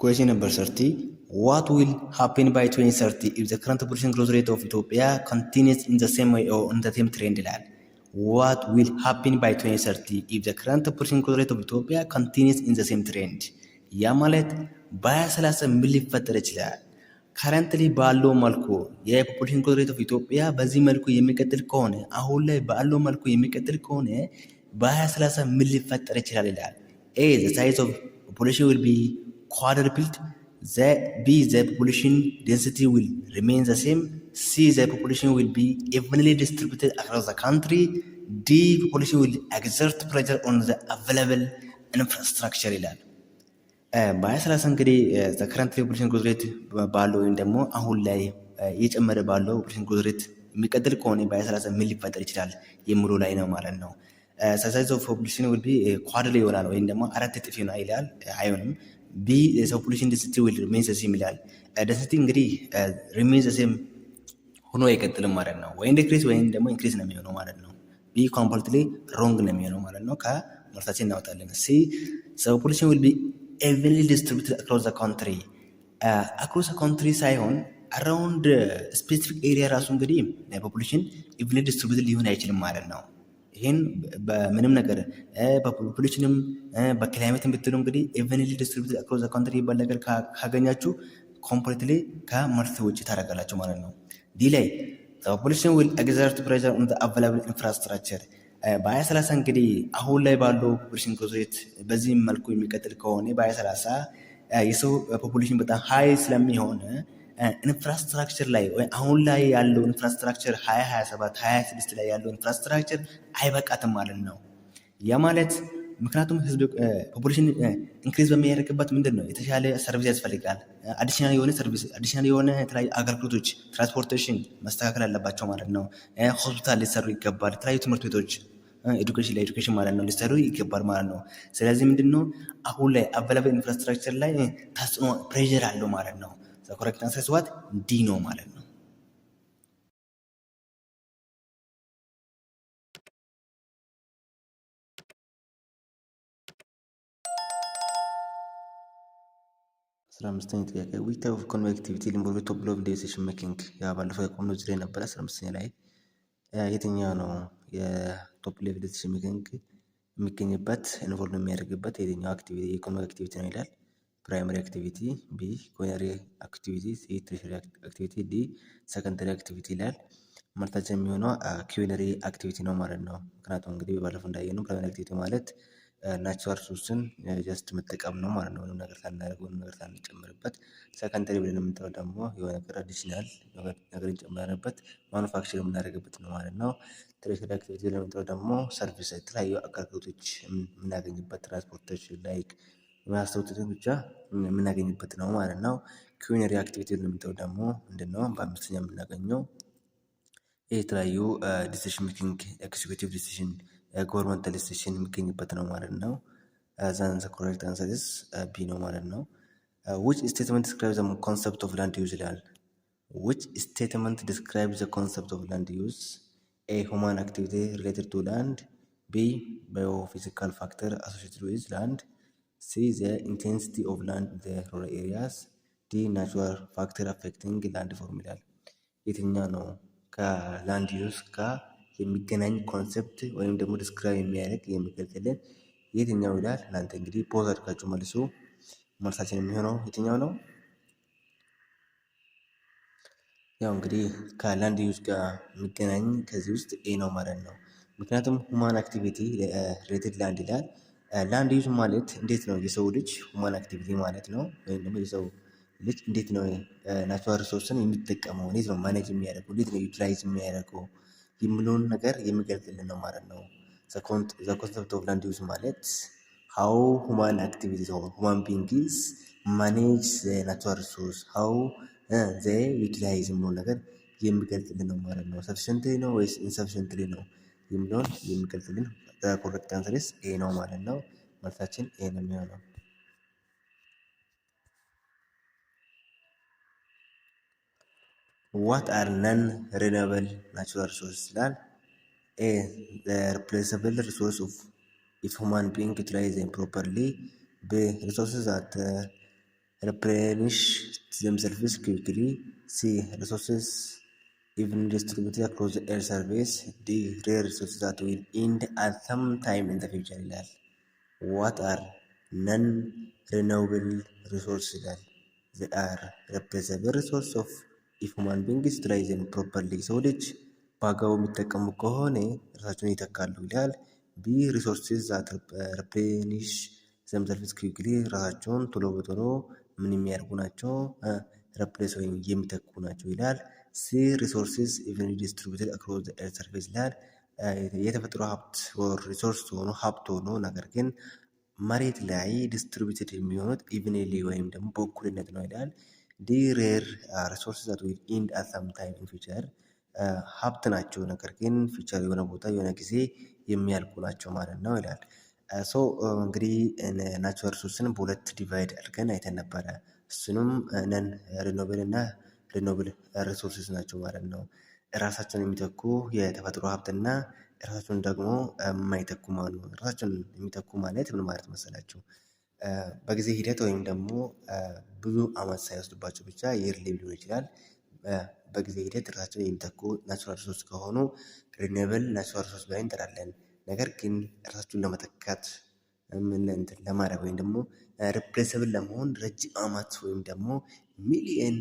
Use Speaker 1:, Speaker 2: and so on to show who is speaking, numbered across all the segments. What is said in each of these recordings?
Speaker 1: Question number 30. What will happen by 2030 if the current population growth rate of Ethiopia continues in the same way or on the same trend ይላል። What will happen by 2030 if the current population growth rate of Ethiopia continues in the same trend? ያ ማለት በ2030 ምን ሊፈጠር ይችላል? ከረንትሊ ባለው መልኩ የፖፑሌሽን ግሮዝ ሬት ኦፍ ኢትዮጵያ በዚህ መልኩ የሚቀጥል ከሆነ አሁን ላይ ባለው መልኩ የሚቀጥል ከሆነ በ2030 ምን ሊፈጠር ይችላል ይላል። A. The size of population will be quadrupled. B. The population density will remain the same. C. The population will be evenly distributed across the country. D. Population will exert pressure on the available infrastructure ይላል። በ2030 እንግዲህ ከረንት ፖፑሌሽን ግሮዝ ሬት ባለው ወይም ደግሞ አሁን ላይ እየጨመረ ባለው ፖፑሌሽን ግሮዝ ሬት የሚቀጥል ከሆነ በ2030 ምን ሊፈጠር ይችላል የሚለው ላይ ነው ማለት ነው። ሳይዝ ኦፍ ፖፑሌሽን ዊል ቢ ኳድሪ ይሆናል ወይም ደግሞ 4 እጥፍ ይላል። አይሆንም። ቢ ፖፑሌሽን ዴንሲቲ ዊል ሪሜን ዘ ሴም ይላል። ዴንሲቲ እንግዲህ ሪሜን ዘ ሴም ሆኖ አይቀጥልም ማለት ነው። ወይ ዲክሪዝ ወይም ደግሞ ኢንክሪዝ ነው የሚሆነው ማለት ነው። ቢ ኮምፕሊትሊ ሮንግ ነው የሚሆነው ማለት ነው። ከመርሳችን እናወጣለን። ሲ ፖፑሌሽን ዊል ቢ evenly distributed across the country across the country ሳይሆን around specific area ራሱ እንግዲህ ፖፑሌሽን evenly distributed ሊሆን አይችልም ማለት ነው። ይህን በምንም ነገር በፖፑሌሽንም በክላይሜትም ብትሉ እንግዲህ evenly distributed across the country ይባል ነገር ካገኛችሁ ኮምፕሊትሊ ከመርት ውጭ ታደርጋላችሁ ማለት ነው። ዲ ላይ the population will exert pressure on the available infrastructure በ2030 እንግዲህ አሁን ላይ ባለው ፖፑሌሽን ግሮዝ ሬት በዚህ መልኩ የሚቀጥል ከሆነ በ2030 የሰው ፖፑሌሽን በጣም ሀይ ስለሚሆን ኢንፍራስትራክቸር ላይ አሁን ላይ ያለው ኢንፍራስትራክቸር 2027 26 ላይ ያለው ኢንፍራስትራክቸር አይበቃትም ማለት ነው። ያ ማለት ምክንያቱም ህዝብ ፖፑሌሽን ኢንክሪዝ በሚያደርግበት ምንድን ነው የተሻለ ሰርቪስ ያስፈልጋል። አዲሽናል የሆነ ሰርቪስ አዲሽናል የሆነ የተለያዩ አገልግሎቶች ትራንስፖርቴሽን መስተካከል አለባቸው ማለት ነው። ሆስፒታል ሊሰሩ ይገባል። የተለያዩ ትምህርት ቤቶች ኤዱኬሽን ማለት ነው ሊሰሩ ይገባል ማለት ነው። ስለዚህ ምንድን ነው አሁን ላይ አቬለብል ኢንፍራስትራክቸር ላይ ተጽዕኖ ፕሬዠር አለው ማለት ነው። ኮሬክት አንሰር ዋት ዲ ነው ማለት ነው። አስራ አምስተኛ ጥያቄ ዊች ታይፕ ኦፍ ኮንቬክቲቪቲ ኢንቮልቭ ቶፕ ሎብ ዲሲሽን ሜኪንግ። ያ ባለፈው የቆምነው እዚህ ላይ ነበረ። 15ኛ ላይ የትኛው ነው የቶፕ ሌቭል ዲሲሽን ሜኪንግ የሚገኝበት ኢንቮልቭ የሚያደርግበት የትኛው አክቲቪቲ የኢኮኖሚክ አክቲቪቲ ነው ይላል። ፕራይመሪ አክቲቪቲ፣ ቢ ኮነሪ አክቲቪቲ፣ ሲ ትሪሸሪ አክቲቪቲ፣ ዲ ሰከንደሪ አክቲቪቲ ይላል። መልታችን የሚሆነው ኩዊነሪ አክቲቪቲ ነው ማለት ነው። ምክንያቱም እንግዲህ ባለፈው እንዳየነው ፕራይመሪ አክቲቪቲ ማለት ናቹራል ሪሶርስን ጀስት መጠቀም ነው ማለት ነው። ምንም ነገር ሳናደርግ ምንም ነገር ሳንጨምርበት። ሰከንደሪ ብለን የምንጠራው ደግሞ የሆነ ነገር አዲሽናል ነገር እንጨምረንበት ማኑፋክቸር የምናደርግበት ነው ማለት ነው። ትሬሸሪ አክቲቪቲ ብለን የምንጠራው ደግሞ ሰርቪስ የተለያዩ አገልግሎቶች የምናገኝበት ትራንስፖርቴሽን ላይክ የማያስታውጡትን ብቻ የምናገኝበት ነው ማለት ነው። ኩዊነሪ አክቲቪቲ ብለን የምንጠራው ደግሞ ምንድነው? በአምስተኛ የምናገኘው የተለያዩ ዲሲሽን ሜኪንግ ኤክዚኪዩቲቭ ዲሲሽን ጎቨርንመንታል ዲሲሽን የሚገኝበት ነው ማለት ነው። ዛን ዘ ኮሬክት አንሰር ኢዝ ቢ ነው ማለት ነው። which statement describes the concept of land use ይላል። which statement describes the concept of land use? A. human activity related to land. B. biophysical factor associated with land. C. the intensity of land in the rural areas. D. natural factor affecting land form ይላል። የትኛው ነው ከላንድ ዩዝ ጋር የሚገናኝ ኮንሰፕት ወይም ደግሞ ዲስክራይብ የሚያደርግ የሚገልጽልን የትኛው ይላል። እናንተ እንግዲህ ፖዝ አድርጋችሁ መልሱ። መልሳችን የሚሆነው የትኛው ነው? ያው እንግዲህ ከላንድ ዩዝ ጋር የሚገናኝ ከዚህ ውስጥ ኤ ነው ማለት ነው። ምክንያቱም ሁማን አክቲቪቲ ሪሌትድ ላንድ ይላል። ላንድ ዩዝ ማለት እንዴት ነው የሰው ልጅ ሁማን አክቲቪቲ ማለት ነው። ወይም ደግሞ የሰው ልጅ እንዴት ነው ናቹራል ሪሶርስን የሚጠቀመው፣ እንዴት ነው ማኔጅ የሚያደርገው፣ እንዴት ነው ዩቲላይዝ የሚያደርገው የሚለውን ነገር የሚገልጽልን ነው ማለት ነው። ዘ ኮንሰፕት ኦፍ ላንድ ዩዝ ማለት ሃው ሁማን አክቲቪቲ ሁማን ቢንግስ ማኔጅ ናቹራል ሪሶርስ ሃው ዘ ዩቲላይዝ የሚለውን ነገር የሚገልጽልን ነው ማለት ነው። ሰፊሽንትሊ ነው ወይስ ኢንሰፊሽንትሊ ነው የሚለውን የሚገልጽልን ኮሬክት አንሰር ኢዝ ኤ ነው ማለት ነው። መልሳችን ኤ ነው የሚሆነው። What are non-renewable natural resources ይላል። A. The replaceable resource of if human being utilize them properly. B. Resources that replenish themselves quickly. C. Resources evenly distributed across the air surface. D. Rare resources that will end at some time in the future ይላል። What are non-renewable resources ይላል? They are replaceable resource of if human beings utilize them properly ሰው ልጅ በአግባቡ የሚጠቀሙ ከሆነ ራሳቸውን ይተካሉ ይላል። ቢ ሪሶርስስ ዛት ሪፕሌኒሽ ዘምሰልቭስ ኩዊክሊ ራሳቸውን ቶሎ በቶሎ ምን የሚያደርጉ ናቸው? ረፕሌስ ወይም የሚተኩ ናቸው ይላል። ሲ ሪሶርስስ ኢቨንሊ ዲስትሪቢዩትድ አክሮስ ዘ ኤርዝ ሰርፌስ ይላል። የተፈጥሮ ሀብት ሪሶርስ ሆኖ ሀብት ሆኖ ነገር ግን መሬት ላይ ዲስትሪቢዩትድ የሚሆኑት ኢቨንሊ ወይም ደግሞ በእኩልነት ነው ይላል። ዲ ሬር ሪሶርስስ ዛት ዊል ኢንድ አት ሰም ታይም ኢን ፊውቸር ሀብት ናቸው ነገር ግን ፊውቸር የሆነ ቦታ የሆነ ጊዜ የሚያልቁ ናቸው ማለት ነው ይላል። ሶ እንግዲህ ናቹራል ሪሶርስን በሁለት ዲቫይድ አድርገን አይተን ነበረ። እሱንም ነን ሪኖብል እና ሪኖብል ሪሶርስስ ናቸው ማለት ነው። ራሳቸውን የሚተኩ የተፈጥሮ ሀብትና ራሳቸውን ደግሞ የማይተኩ ማለት ነው። ራሳቸውን የሚተኩ ማለት ምን ማለት መሰላችሁ? በጊዜ ሂደት ወይም ደግሞ ብዙ አመት ሳይወስድባቸው ብቻ የርሊ ሊሆን ይችላል። በጊዜ ሂደት ራሳቸውን የሚተኩ ናቹራል ሪሶርስ ከሆኑ ሪኒዌብል ናቹራል ሪሶርስ ብለን እንጠራለን። ነገር ግን ራሳቸውን ለመተካት ለማድረግ ወይም ደግሞ ሪፕሌሰብል ለመሆን ረጅም አመት ወይም ደግሞ ሚሊየን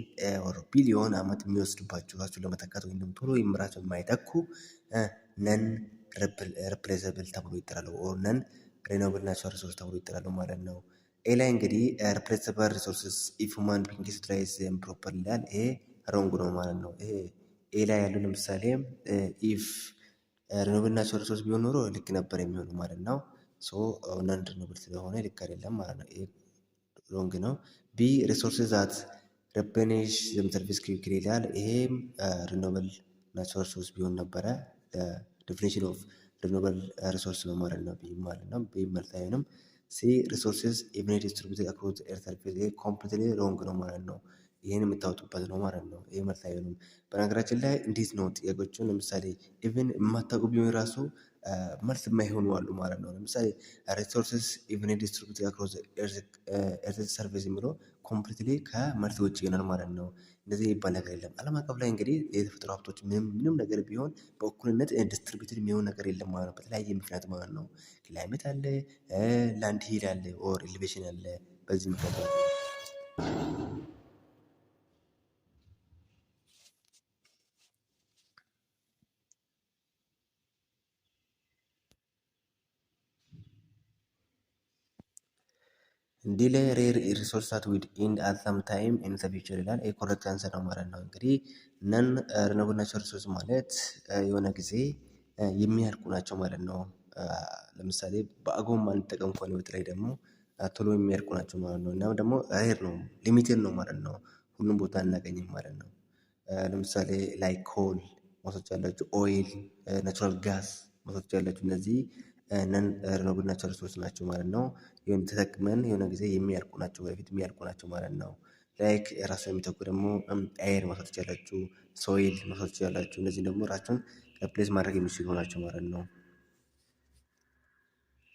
Speaker 1: ቢሊዮን አመት የሚወስድባቸው ራሳቸውን ለመተካት ወይም ደግሞ ቶሎ ራሳቸውን የማይተኩ ነን ሪፕሌሰብል ተብሎ ይጠራሉ። ኦር ነን ሪኒዌብል ናቹራል ሪሶርስ ተብሎ ይጠራሉ ማለት ነው። ኤ ላይ እንግዲህ ሪፕሌሰብል ሪሶርስስ ኢፍ ሁማን ቢንግስ ዩቲላይዝ ዘም ፕሮፐርሊ ይላል። ይሄ ሮንግ ነው ማለት ነው። ይሄ ኤ ላይ ያለው ለምሳሌ ኢፍ ሪኖብል ናቹራል ሪሶርስ ቢሆን ኖሮ ልክ ነበር የሚሆነው ማለት ነው። ሶ ነን ሪኖብል ስለሆነ ልክ አይደለም ማለት ነው። ኤ ሮንግ ነው። ቢ ሪሶርስስ ዛት ሪፕሌኒሽ ዘምሰልቭስ ኩዊክሊ ይላል። ይሄም ሪኖብል ናቹራል ሪሶርስ ቢሆን ነበረ። ዴፊኒሽን ኦፍ ሪኖብል ሪሶርስ ነው ማለት ነው። ቢ ማለት ነው። ቢ መልስ አይሆንም። ሲ ሪሶርስስ ኢቨንሊ ዲስትሪቢዩትድ አክሮስ ዘ ኤርዝ ሰርፌስ ይሄ ኮምፕሊትሊ ሮንግ ነው ማለት ነው። ይህን የምታወጡበት ነው ማለት ነው። ይህ መልስ አይሆንም። በነገራችን ላይ እንዴት ነው ጥያቄዎቹን ለምሳሌ ኢቭን የማታውቁ ቢሆን ራሱ መልስ የማይሆኑ አሉ ማለት ነው። ለምሳሌ ሪሶርስስ ኢቨንሊ ዲስትሪቢዩትድ አክሮስ ኤርዝ ሰርፌስ የሚለው ኮምፕሊትሊ ከመልስ ውጭ ይሆናል ማለት ነው። እንደዚህ የሚባል ነገር የለም። ዓለም አቀፍ ላይ እንግዲህ የተፈጥሮ ሀብቶች ምንም ነገር ቢሆን በእኩልነት ዲስትሪቢዩትድ የሚሆን ነገር የለም ማለት ነው። በተለያየ ምክንያት ማለት ነው። ክላይሜት አለ፣ ላንድ ሂል አለ፣ ኦር ኤሌቬሽን አለ። በዚህ ምክንያት እንዲህ ሬር ሪሶርስ ዛት ዊል ኢንድ አት ሰም ታይም ኢን ዘ ፊውቸር ይላል። ይሄ ኮሬክት አንሰር ነው ማለት ነው። እንግዲህ ነን ሪኖብል ናቹራል ሪሶርስ ማለት የሆነ ጊዜ የሚያልቁ ናቸው ማለት ነው። ለምሳሌ በአግባቡ ማንጠቀም ከሆነ ህይወት ላይ ደግሞ ቶሎ የሚያልቁ ናቸው ማለት ነው። እናም ደግሞ ሬር ነው ሊሚቴድ ነው ማለት ነው። ሁሉም ቦታ አናገኝም ማለት ነው። ለምሳሌ ላይ ኮል መውሰድ ያላችሁ፣ ኦይል፣ ናቹራል ጋስ መውሰድ ያላችሁ እነዚህ ነን ሪኖብል ናቹራል ሪሶርስ ናቸው ማለት ነው። ይሁን ተጠቅመን የሆነ ጊዜ የሚያልቁ ናቸው፣ በፊት የሚያልቁ ናቸው ማለት ነው። ላይክ ራሳቸውን የሚተኩ ደግሞ ኤር መውሰድ ትችላላችሁ፣ ሶይል መውሰድ ትችላላችሁ። እነዚህ ደግሞ ራሳቸውን ሪፕሌስ ማድረግ የሚችሉ ናቸው ማለት ነው።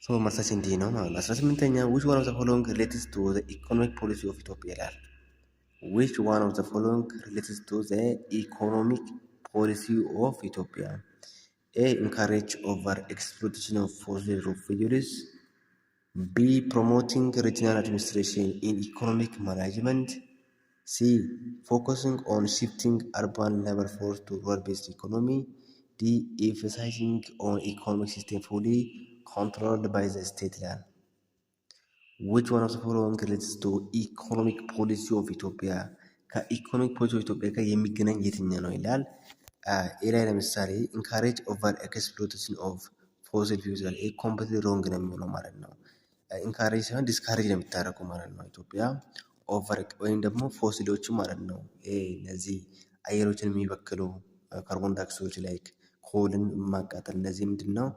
Speaker 1: ሶ መልሳችን እንዲህ ነው ማለት ነው። 18ኛ which one of the following relates to the economic policy of Ethiopia ይላል። which one of the following relates to the economic policy of Ethiopia? A. Encourage over exploitation of fossil fuels. B. Promoting regional administration in economic management. C. Focusing on shifting urban labor force to rural-based economy. D. Emphasizing on economic system fully controlled by the state land. which one of the following relates to economic policy of Ethiopia? ከኢኮኖሚክ ፖሊሲ ኦፍ ኢትዮጵያ ጋር የሚገናኝ የትኛው ነው ይላል። ኤ ላይ ለምሳሌ ኢንካሬጅ ኦቨር ኤክስፕሎቴሽን ኦፍ ፎሲል ፊውልስ ይላል። ይሄ ኮምፕሊትሊ ሮንግ ነው የሚሆነው ማለት ነው። ኢንካሬጅ ሳይሆን ዲስካሬጅ ነው የምታደርገው ማለት ነው ኢትዮጵያ። ኦቨር ወይም ደግሞ ፎሲሎቹ ማለት ነው እነዚህ አየሮችን የሚበክሉ ካርቦን ዳይኦክሳይዶች ላይ ኮልን ማቃጠል እነዚህ ምንድን ነው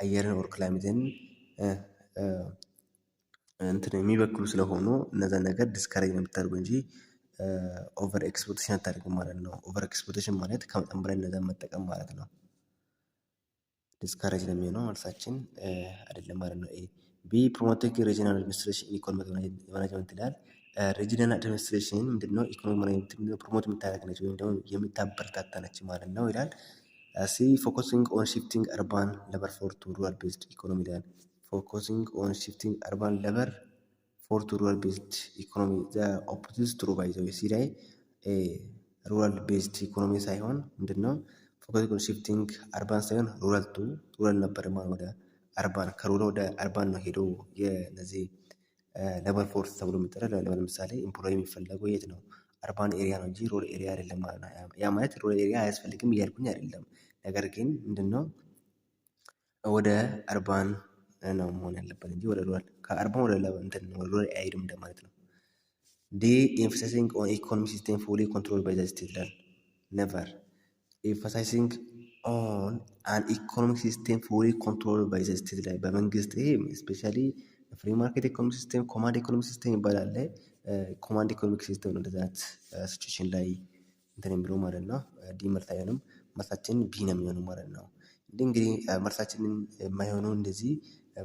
Speaker 1: አየርን ኦር ክላይሜትን እንትን የሚበክሉ ስለሆኑ እነዛን ነገር ዲስካሬጅ ነው የምታደርገው እንጂ ኦቨር ኤክስፕሎቴሽን አታደርግም ማለት ነው። ኦቨር ኤክስፕሎቴሽን ማለት ከመጠን በላይ እነዛን መጠቀም ማለት ነው። ዲስካሬጅ ነው የሚሆነው መልሳችን አይደለም ማለት ነው። ቢ ፕሮሞቲንግ ሪጂናል አድሚኒስትሬሽን ኢኮኖሚክ ማኔጅመንት ይላል። ሪጂናል አድሚኒስትሬሽን ምንድነው? ኢኮኖሚ ፕሮሞት የምታደርግ ነች ወይም ደግሞ የምታበረታታ ነች ማለት ነው ይላል። ሲ ፎከሲንግ ኦን ሽፍቲንግ አርባን ለበር ፎር ቱ ሩራል ቤዝድ ኢኮኖሚ ይላል። ፎከሲንግ ኦን ሽፍቲንግ አርባን ለበር ፎር ቱ ሩራል ቤዝድ ኢኮኖሚ ዘ ኦፖዚት ትሩ ባይ ዘ ሲ ላይ ሩራል ቤዝድ ኢኮኖሚ ሳይሆን ምንድነው? ፎከሲንግ ኦን ሽፍቲንግ አርባን ሳይሆን ሩራል ነበር ማለት ወደ አርባን ከሩራል ወደ አርባን ነው ሄዶ የነዚህ ለበር ፎርስ ተብሎ የሚጠራ ለምሳሌ ኢምፕሎይ የሚፈለገው የት ነው? አርባን ኤሪያ ነው እንጂ ሩራል ኤሪያ አይደለም ማለት ነው። ያ ማለት ሩራል ኤሪያ አያስፈልግም እያልኩኝ አይደለም። ነገር ግን ምንድነው? ወደ አርባን ነው መሆን ያለበት እንጂ ወደ ሩራል ከአርባን ወደ ሩራል አይሄድም እንደማለት ነው። ዲ ኤምፋሳይዚንግ ኦን ኢኮኖሚ ሲስተም ፉሊ ኮንትሮል ባይ ዘ ስቴት ይላል። ነቨር ኤምፋሳይዚንግ ኦን አን ኢኮኖሚክ ሲስተም ፉሊ ኮንትሮል ባይ ዘ ስቴት ላይ በመንግስት ይሄ ስፔሻሊ ፍሪ ማርኬት ኢኮኖሚክ ሲስተም ኮማንድ ኢኮኖሚክ ሲስተም ይባላል። ኮማንድ ኢኮኖሚክ ሲስተም ነው እንደዛ አይነት ሲቹዌሽን ላይ እንትን የሚለው ማለት ነው። ዲ መልስ አይሆንም፣ መልሳችን ቢ ነው የሚሆነው ማለት ነው። እንግዲህ መልሳችንን የማይሆነው እንደዚህ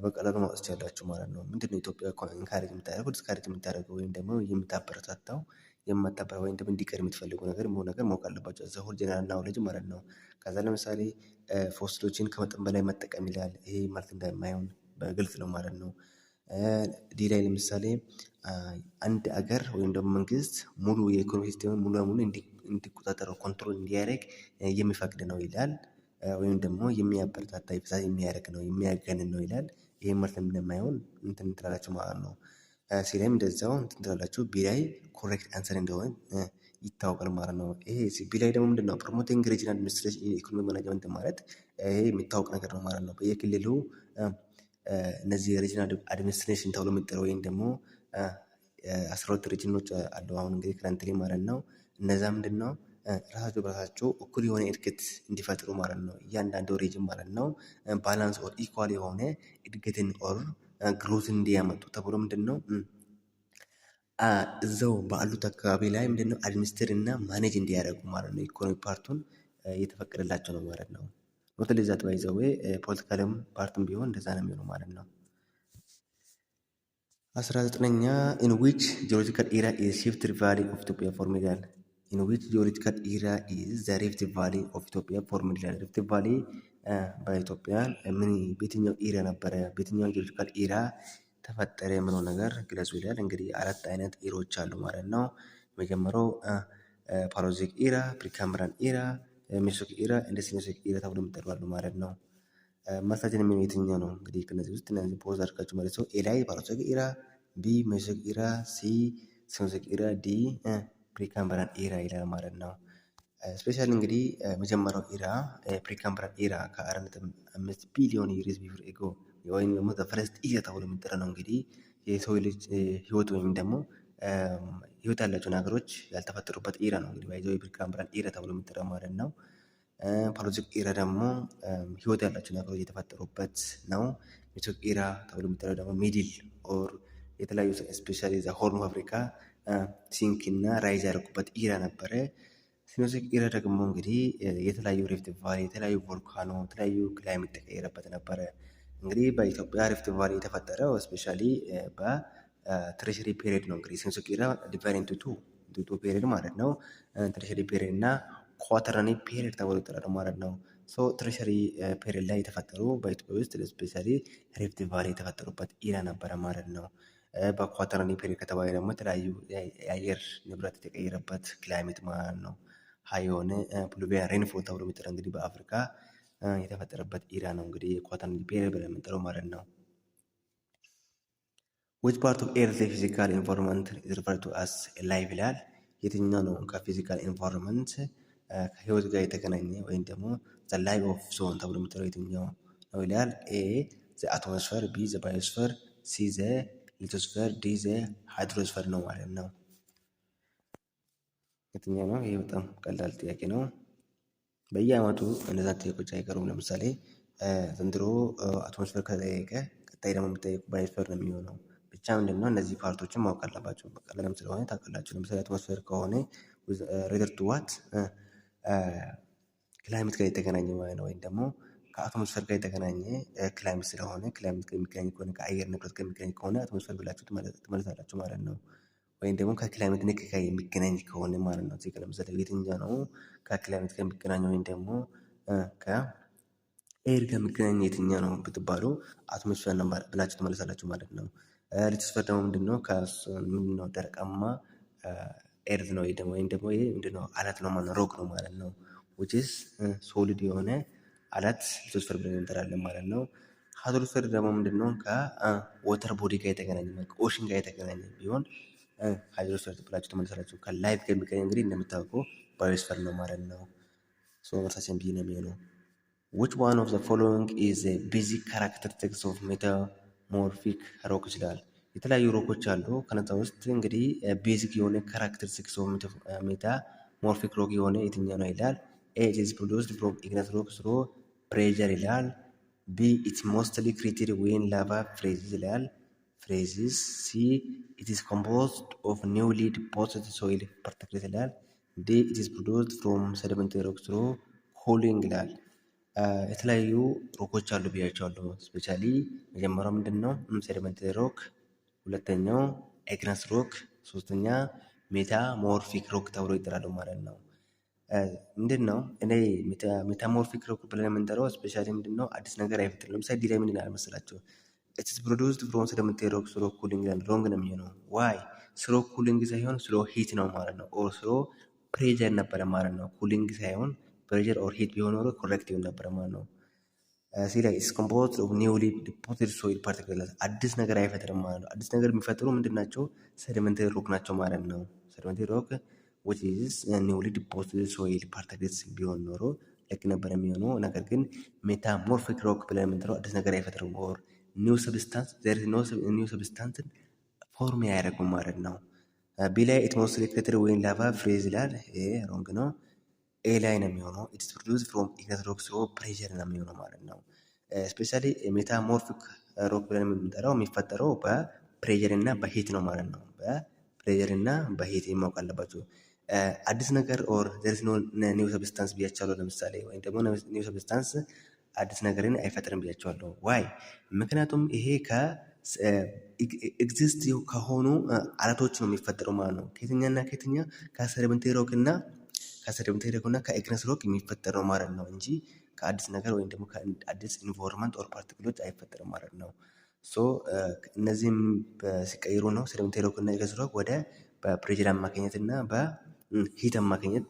Speaker 1: በቀላሉ ማወቅ ትችላላችሁ ማለት ነው። ምንድነው ኢትዮጵያ ኢንካሬጅ የምታደርገው ዲስካሬጅ የምታደርገው ወይም ደግሞ የምታበረታታው ወይም ደግሞ እንዲቀር የምትፈልገው ነገር ማወቅ አለባቸው። እዛ ሆል ጀነራል ናውሌጅ ማለት ነው። ከዛ ለምሳሌ ፎስሎችን ከመጠን በላይ መጠቀም ይላል። ይሄ ማለት እንደማይሆን በግልጽ ነው ማለት ነው። ዲ ላይ ለምሳሌ አንድ አገር ወይም ደግሞ መንግስት ሙሉ የኢኮኖሚ ሲስተም ሙሉ በሙሉ እንዲቆጣጠረው ኮንትሮል እንዲያደርግ የሚፈቅድ ነው ይላል። ወይም ደግሞ የሚያበረታታ ኤምፋሳይዝ የሚያደርግ ነው የሚያገንን ነው ይላል። ይሄ ማለት እንደማይሆን እንትን ትላላችሁ ማለት ነው። ሲ ላይም እንደዛው እንትን ትላላችሁ። ቢ ላይ ኮሬክት አንሰር እንደሆነ ይታወቃል ማለት ነው። ይሄ ቢ ላይ ደግሞ ምንድነው? ፕሮሞቲንግ ሪጂናል አድሚኒስትሬሽን ኢኮኖሚ ማናጅመንት ማለት ይሄ የሚታወቅ ነገር ነው ማለት ነው። በየክልሉ እነዚህ ሪጂናል አድሚኒስትሬሽን ተብሎ የሚጠራው ወይም ደግሞ 12 ሪጅኖች አሉ አሁን እንግዲህ ክረንትሊ ማለት ነው። እነዛ ምንድነው? ራሳቸው በራሳቸው እኩል የሆነ እድገት እንዲፈጥሩ ማለት ነው። እያንዳንዱ ሪጅን ማለት ነው ባላንስ ኦር ኢኳል የሆነ እድገትን ኦር ግሮትን እንዲያመጡ ተብሎ ምንድነው? እዛው ባሉት አካባቢ ላይ ምንድነው? አድሚኒስትር እና ማኔጅ እንዲያደርጉ ማለት ነው። ኢኮኖሚ ፓርቱን እየተፈቀደላቸው ነው ማለት ነው። ኖት ሊዛት ባይ ዘ ዌይ ፖለቲካልም ፓርትም ቢሆን እንደዛ ነው የሚሆነው ማለት ነው። 19ኛ ኢን ዊች ጂኦሎጂካል ኢራ ኢዝ ሪፍት ቫሊ ኦፍ ኢትዮጵያ ፎርምድ ይላል። ኢን ዊች ጂኦሎጂካል ኢራ ኢዝ ዘ ሪፍት ቫሊ ኦፍ ኢትዮጵያ ፎርምድ ይላል። ሪፍት ቫሊ በኢትዮጵያ ምን በየትኛው ኢራ ነበረ? በየትኛው ጂኦሎጂካል ኢራ ተፈጠረ የምለው ነገር ግለጹ ይላል። እንግዲህ 4 አይነት ኢሮች አሉ ማለት ነው። የመጀመሪያው ፓሎዚክ ኢራ፣ ፕሪካምብራን ኢራ፣ ሜሶክ ኢራ እንደ ሲኖሲክ ኢራ ተብሎ የሚጠሩ አሉ ማለት ነው። መልሳችን የሚሆነው የትኛው ነው? እንግዲህ ከነዚህ ውስጥ እነዚህ ፖዝ አድርጋችሁ ማለት ነው። ኤ ላይ ፓሎዚክ ኢራ፣ ቢ ሜሶክ ኢራ፣ ሲ ሲኖሲክ ኢራ፣ ዲ ፕሪካምብራን ኢራ ይላል ማለት ነው። ስፔሻሊ እንግዲህ መጀመሪያው ኢራ ፕሪካምብራን ኢራ ከ4.5 ቢሊዮን ይርስ ቢፎር ኤጎ ወይም ደግሞ ፈረስት ኢራ ተብሎ የሚጠራ ነው። እንግዲህ የሰው ልጅ ህይወት ወይም ደግሞ ህይወት ያላቸው ነገሮች ያልተፈጠሩበት ኢራ ነው። እንግዲህ ባይዘው ፕሪካምብራን ኢራ ተብሎ የሚጠራ ማለት ነው። ፓሎዚክ ኢራ ደግሞ ህይወት ያላቸው ነገሮች የተፈጠሩበት ነው። ሜሶክ ኢራ ተብሎ የሚጠራው ደግሞ ሚድል ኦር የተለያዩ ስፔሻሊ ዘ ሆርን ኦፍ አፍሪካ ሲንክ እና ራይዝ ያደረጉበት ኢራ ነበረ። ሲኖሲክ ኢራ ደግሞ እንግዲህ የተለያዩ ሪፍት ቫሊ የተለያዩ ቮልካኖ የተለያዩ ክላይሜት ተቀየረበት ነበረ። እንግዲህ በኢትዮጵያ ሪፍት ቫሊ የተፈጠረው ስፔሻሊ በትሬሸሪ ፔሪድ ነው። እንግዲህ ሲኖሲክ ኢራ ዲቫይድ ኢንቱ ቱ ፔሪድ ማለት ነው። ትሬሸሪ ፔሪድ እና ኳተርናሪ ፔሪድ ተብሎ ይጠራል ማለት ነው። ሶ ትሬሸሪ ፔሪድ ላይ የተፈጠሩ በኢትዮጵያ ውስጥ ስፔሻሊ ሪፍት ቫሊ የተፈጠሩበት ኢራ ነበረ ማለት ነው። በኳተርናሪ ፔሪድ ከተባለ ደግሞ የተለያዩ የአየር ንብረት የተቀየረበት ክላይሜት ማለት ነው። ሀይ የሆነ ፕሉቪያን ሬንፎል ተብሎ የሚጠራ እንግዲህ በአፍሪካ የተፈጠረበት ኢራ ነው። እንግዲህ ኳተርናሪ ፔሪድ ብለን የምንጠራው ማለት ነው። which part of earth physical environment is referred to as life ይላል። የትኛው ነው ከፊዚካል ኢንቫይሮንመንት ከህይወት ጋር የተገናኘ ወይም ደግሞ ዘ ላይፍ ኦፍ ዞን ተብሎ የሚጠራው የትኛው ነው ይላል። ኤ ዘ አትሞስፌር፣ ቢ ዘ ባዮስፌር፣ ሲ ዘ ሊቶስፌር፣ ዲ ዘ ሃይድሮስፌር ነው ማለት ነው። የትኛው ነው? ይሄ በጣም ቀላል ጥያቄ ነው። በየአመቱ እነዛ ጥያቄዎች አይቀሩም። ለምሳሌ ዘንድሮ አትሞስፌር ከተጠየቀ ቀጣይ ደግሞ የሚጠየቁ ባዮስፌር ነው የሚሆነው። ብቻ ምንድነው እነዚህ ፓርቶችን ማወቅ አለባቸው። በቀላልም ስለሆነ ታውቃላችሁ። ለምሳሌ አትሞስፌር ከሆነ ሬደር ቱ ዋት ክላይሜት ጋር የተገናኘ ማለት ነው። ወይም ደግሞ ከአትሞስፌር ጋር የተገናኘ ክላይሜት ስለሆነ ክላይሜት ጋር የሚገናኝ ከሆነ ከአየር ንብረት ጋር የሚገናኝ ከሆነ አትሞስፌር ብላችሁ ትመልሳላችሁ ማለት ነው። ወይም ደግሞ ከክላይሜት ንክ ጋር የሚገናኝ ከሆነ ማለት ነው። እዚህ ለምሳሌ የትኛው ነው ከክላይሜት ጋር የሚገናኘው ወይም ደግሞ ከኤር ጋር የሚገናኝ የትኛው ነው ብትባሉ አትሞስፌር ነው ብላችሁ ትመለሳላችሁ ማለት ነው። ሊቶስፌር ደግሞ ምንድነው? ምንድነው ደረቃማ ኤርዝ ነው ወይም ደግሞ ይሄ ምንድነው አለት ነው ማለት ነው። ሮክ ነው ማለት ነው። which is ሶሊድ የሆነ አለት ሊቶስፌር ብለን እንጠራለን ማለት ነው። ሃይድሮስፌር ደግሞ ምንድነው? ከወተር ቦዲ ጋር የተገናኘ ከኦሽን ጋር የተገናኘ ቢሆን ሃይድሮስፌር ብላችሁ ትመልሳላችሁ። ከላይፍ ጋር የሚገናኝ እንግዲህ እንደምታውቀው ባዮስፌር ነው ማለት ነው። ሶ መልሳችን ቢ ነው የሚሆነው። which one of the following is a basic characteristics of metamorphic rock ይላል። የተለያዩ ሮኮች አሉ። ከነዛ ውስጥ እንግዲህ ቤዚክ የሆነ ካራክተሪስቲክስ ኦፍ ሜታሞርፊክ ሮክ የሆነ የትኛው ነው ይላል። ኤ ኢት ኢዝ ፕሮዲውስድ ፍሮም ኢግነስ ሮክ ስሮ ፕሬዠር ይላል። ቢ ኢት ሞስትሊ ክሪኤትድ ዌን ላቫ ፍሬዝስ ይላል። ፍሬዝስ ሲ ኢት ኢዝ ኮምፖዝድ ኦፍ ኒውሊ ዲፖዚትድ ሶይል ፓርቲክልስ ይላል። ዲ ኢት ኢዝ ፕሮዲውስድ ፍሮም ሴዲመንታሪ ሮክ ስሮ ኮሊንግ ይላል። የተለያዩ ሮኮች አሉ ብያቸዋለሁ። ስፔሻሊ መጀመሪያው ምንድን ነው? ሴዲመንታሪ ሮክ፣ ሁለተኛው ኢግነስ ሮክ፣ ሶስተኛ ሜታሞርፊክ ሮክ ተብሎ ይጠራሉ ማለት ነው። ምንድን ነው እኔ ሜታሞርፊክ ሮክ ብለን የምንጠራው ስፔሻሊ ምንድን ነው? አዲስ ነገር አይፈጥርም። ለምሳሌ ዲ ላይ ምንድን ነው አልመሰላቸው? ኢትስ ፕሮዲውስድ ፍሮም ሴዲመንታሪ ሮክ ስሎ ኩሊንግ ይላል። ሮንግ ነው የሚሆነው። ዋይ? ስሎ ኩሊንግ ሳይሆን ስሎ ሂት ነው ማለት ነው። ኦር ስሎ ፕሬዠር ነበረ ማለት ነው። ኩሊንግ ሳይሆን ፕሬዠር ኦር ሂት ቢሆን ኖሮ ኮሬክት ይሆን ነበረ ማለት ነው። ሲ ላይ ኢስ ኮምፖዝድ ኦፍ ኒውሊ ዲፖዚትድ ሶይል ፓርቲክልስ አዲስ ነገር አይፈጥርም ማለት ነው። አዲስ ነገር የሚፈጥሩ ምንድን ናቸው? ሴዲመንታሪ ሮክ ናቸው ማለት ነው። ሴዲመንታሪ ሮክ which is ኒውሊ ዲፖዚትድ ሶይል ፓርቲክልስ ቢሆን ኖሮ ልክ ነበር የሚሆነው። ነገር ግን ሜታሞርፊክ ሮክ ብለን የምንጠራው አዲስ ነገር አይፈጥርም። ኦር ኒው ሰብስታንስ ዘር ኢዝ ኖ ኒው ሰብስታንስን ፎርም አያደርጉም ማለት ነው። ቢ ላይ ኢት ሞስትሊ ክሪኤትድ ዌን ላቫ ፍሬዝ ይላል። ይሄ ሮንግ ነው። ኤ ላይ ነው የሚሆነው። ኢትስ ፕሮዲውስድ ፍሮም ኢግነስ ሮክ ስሮ ፕሬዠር ነው የሚሆነው ማለት ነው። ስፔሻሊ ሜታሞርፊክ ሮክ ብለን የምንጠራው የሚፈጠረው በፕሬዠር እና በሂት ነው ማለት ነው። በፕሬዠር እና በሂት ማወቅ አለባቸው። አዲስ ነገር ኦር ዘር ኢዝ ኖ ኒው ሰብስታንስ ብያቸዋለሁ። ለምሳሌ ወይም ደግሞ ኒው ሰብስታንስ አዲስ ነገርን አይፈጥርም ብያቸዋለሁ። ዋይ? ምክንያቱም ይሄ ኤግዚስት ከሆኑ አለቶች ነው የሚፈጠረው ማለት ነው። ከየትኛና ከየትኛ? ከሴዲመንታሪ ሮክ እና ከኢግነስ ሮክ የሚፈጠር ነው ማለት ነው እንጂ ከአዲስ ነገር ወይም ደግሞ ከአዲስ ኢንቫይሮንመንት ኦር ፓርቲክሎች አይፈጠርም ማለት ነው። ሶ እነዚህም ሲቀይሩ ነው ሴዲመንታሪ ሮክ እና ኢግነስ ሮክ ወደ በፕሬዠር አማካኝነት እና በሂት አማካኝነት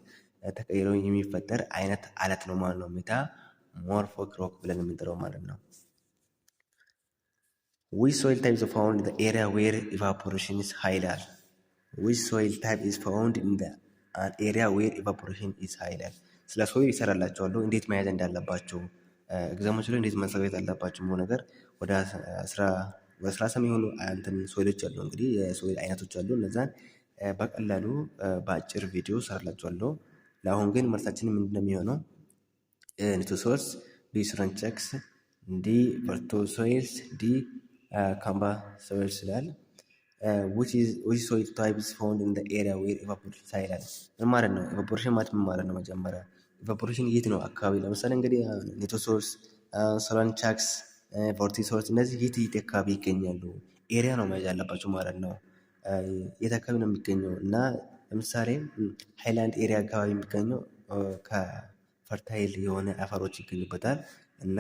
Speaker 1: ተቀይረው የሚፈጠር አይነት አለት ነው ማለት ነው። ሜታሞርፊክ ሮክ ብለን የምንጠራው ማለት ነው። which soil type is found in the area where evaporation is high ይላል። which soil type is found in the an area where evaporation is high ይላል። ስለ ሶይል ይሰራላቸዋለሁ እንዴት መያዝ እንዳለባቸው ኤግዛሞች ላይ እንዴት መዘጋጀት አለባቸው የሚሆነው ነገር ወደ 10 የሚሆኑ ሶይሎች አሉ። እንግዲህ የሶይል አይነቶች አሉ። እነዛን በቀላሉ በአጭር ቪዲዮ ሰራላችኋለሁ። ለአሁን ግን መልሳችን ምንድን ነው የሚሆነው? ኒቶ ሶርስ፣ ቢ ስረንቸክስ፣ ዲ ቨርቶ ሶይልስ፣ ዲ ካምባ ሶይልስ ይላል። which soil type is found in the area where evaporation ይላል። ምን ማለት ነው? ኢቫፖሬሽን ማለት ምን ማለት ነው? መጀመሪያ ኢቫፖሬሽን የት ነው አካባቢ? ለምሳሌ እንግዲህ ኒቶ ሶርስ፣ ሰሎንቻክስ፣ ቨርቲ ሶርስ እነዚህ የት አካባቢ ይገኛሉ? ኤሪያ ነው መያዝ ያለባቸው ማለት ነው። የት አካባቢ ነው የሚገኘው? እና ለምሳሌ ሃይላንድ ኤሪያ አካባቢ የሚገኘው ከፈርታይል የሆነ አፈሮች ይገኙበታል። እና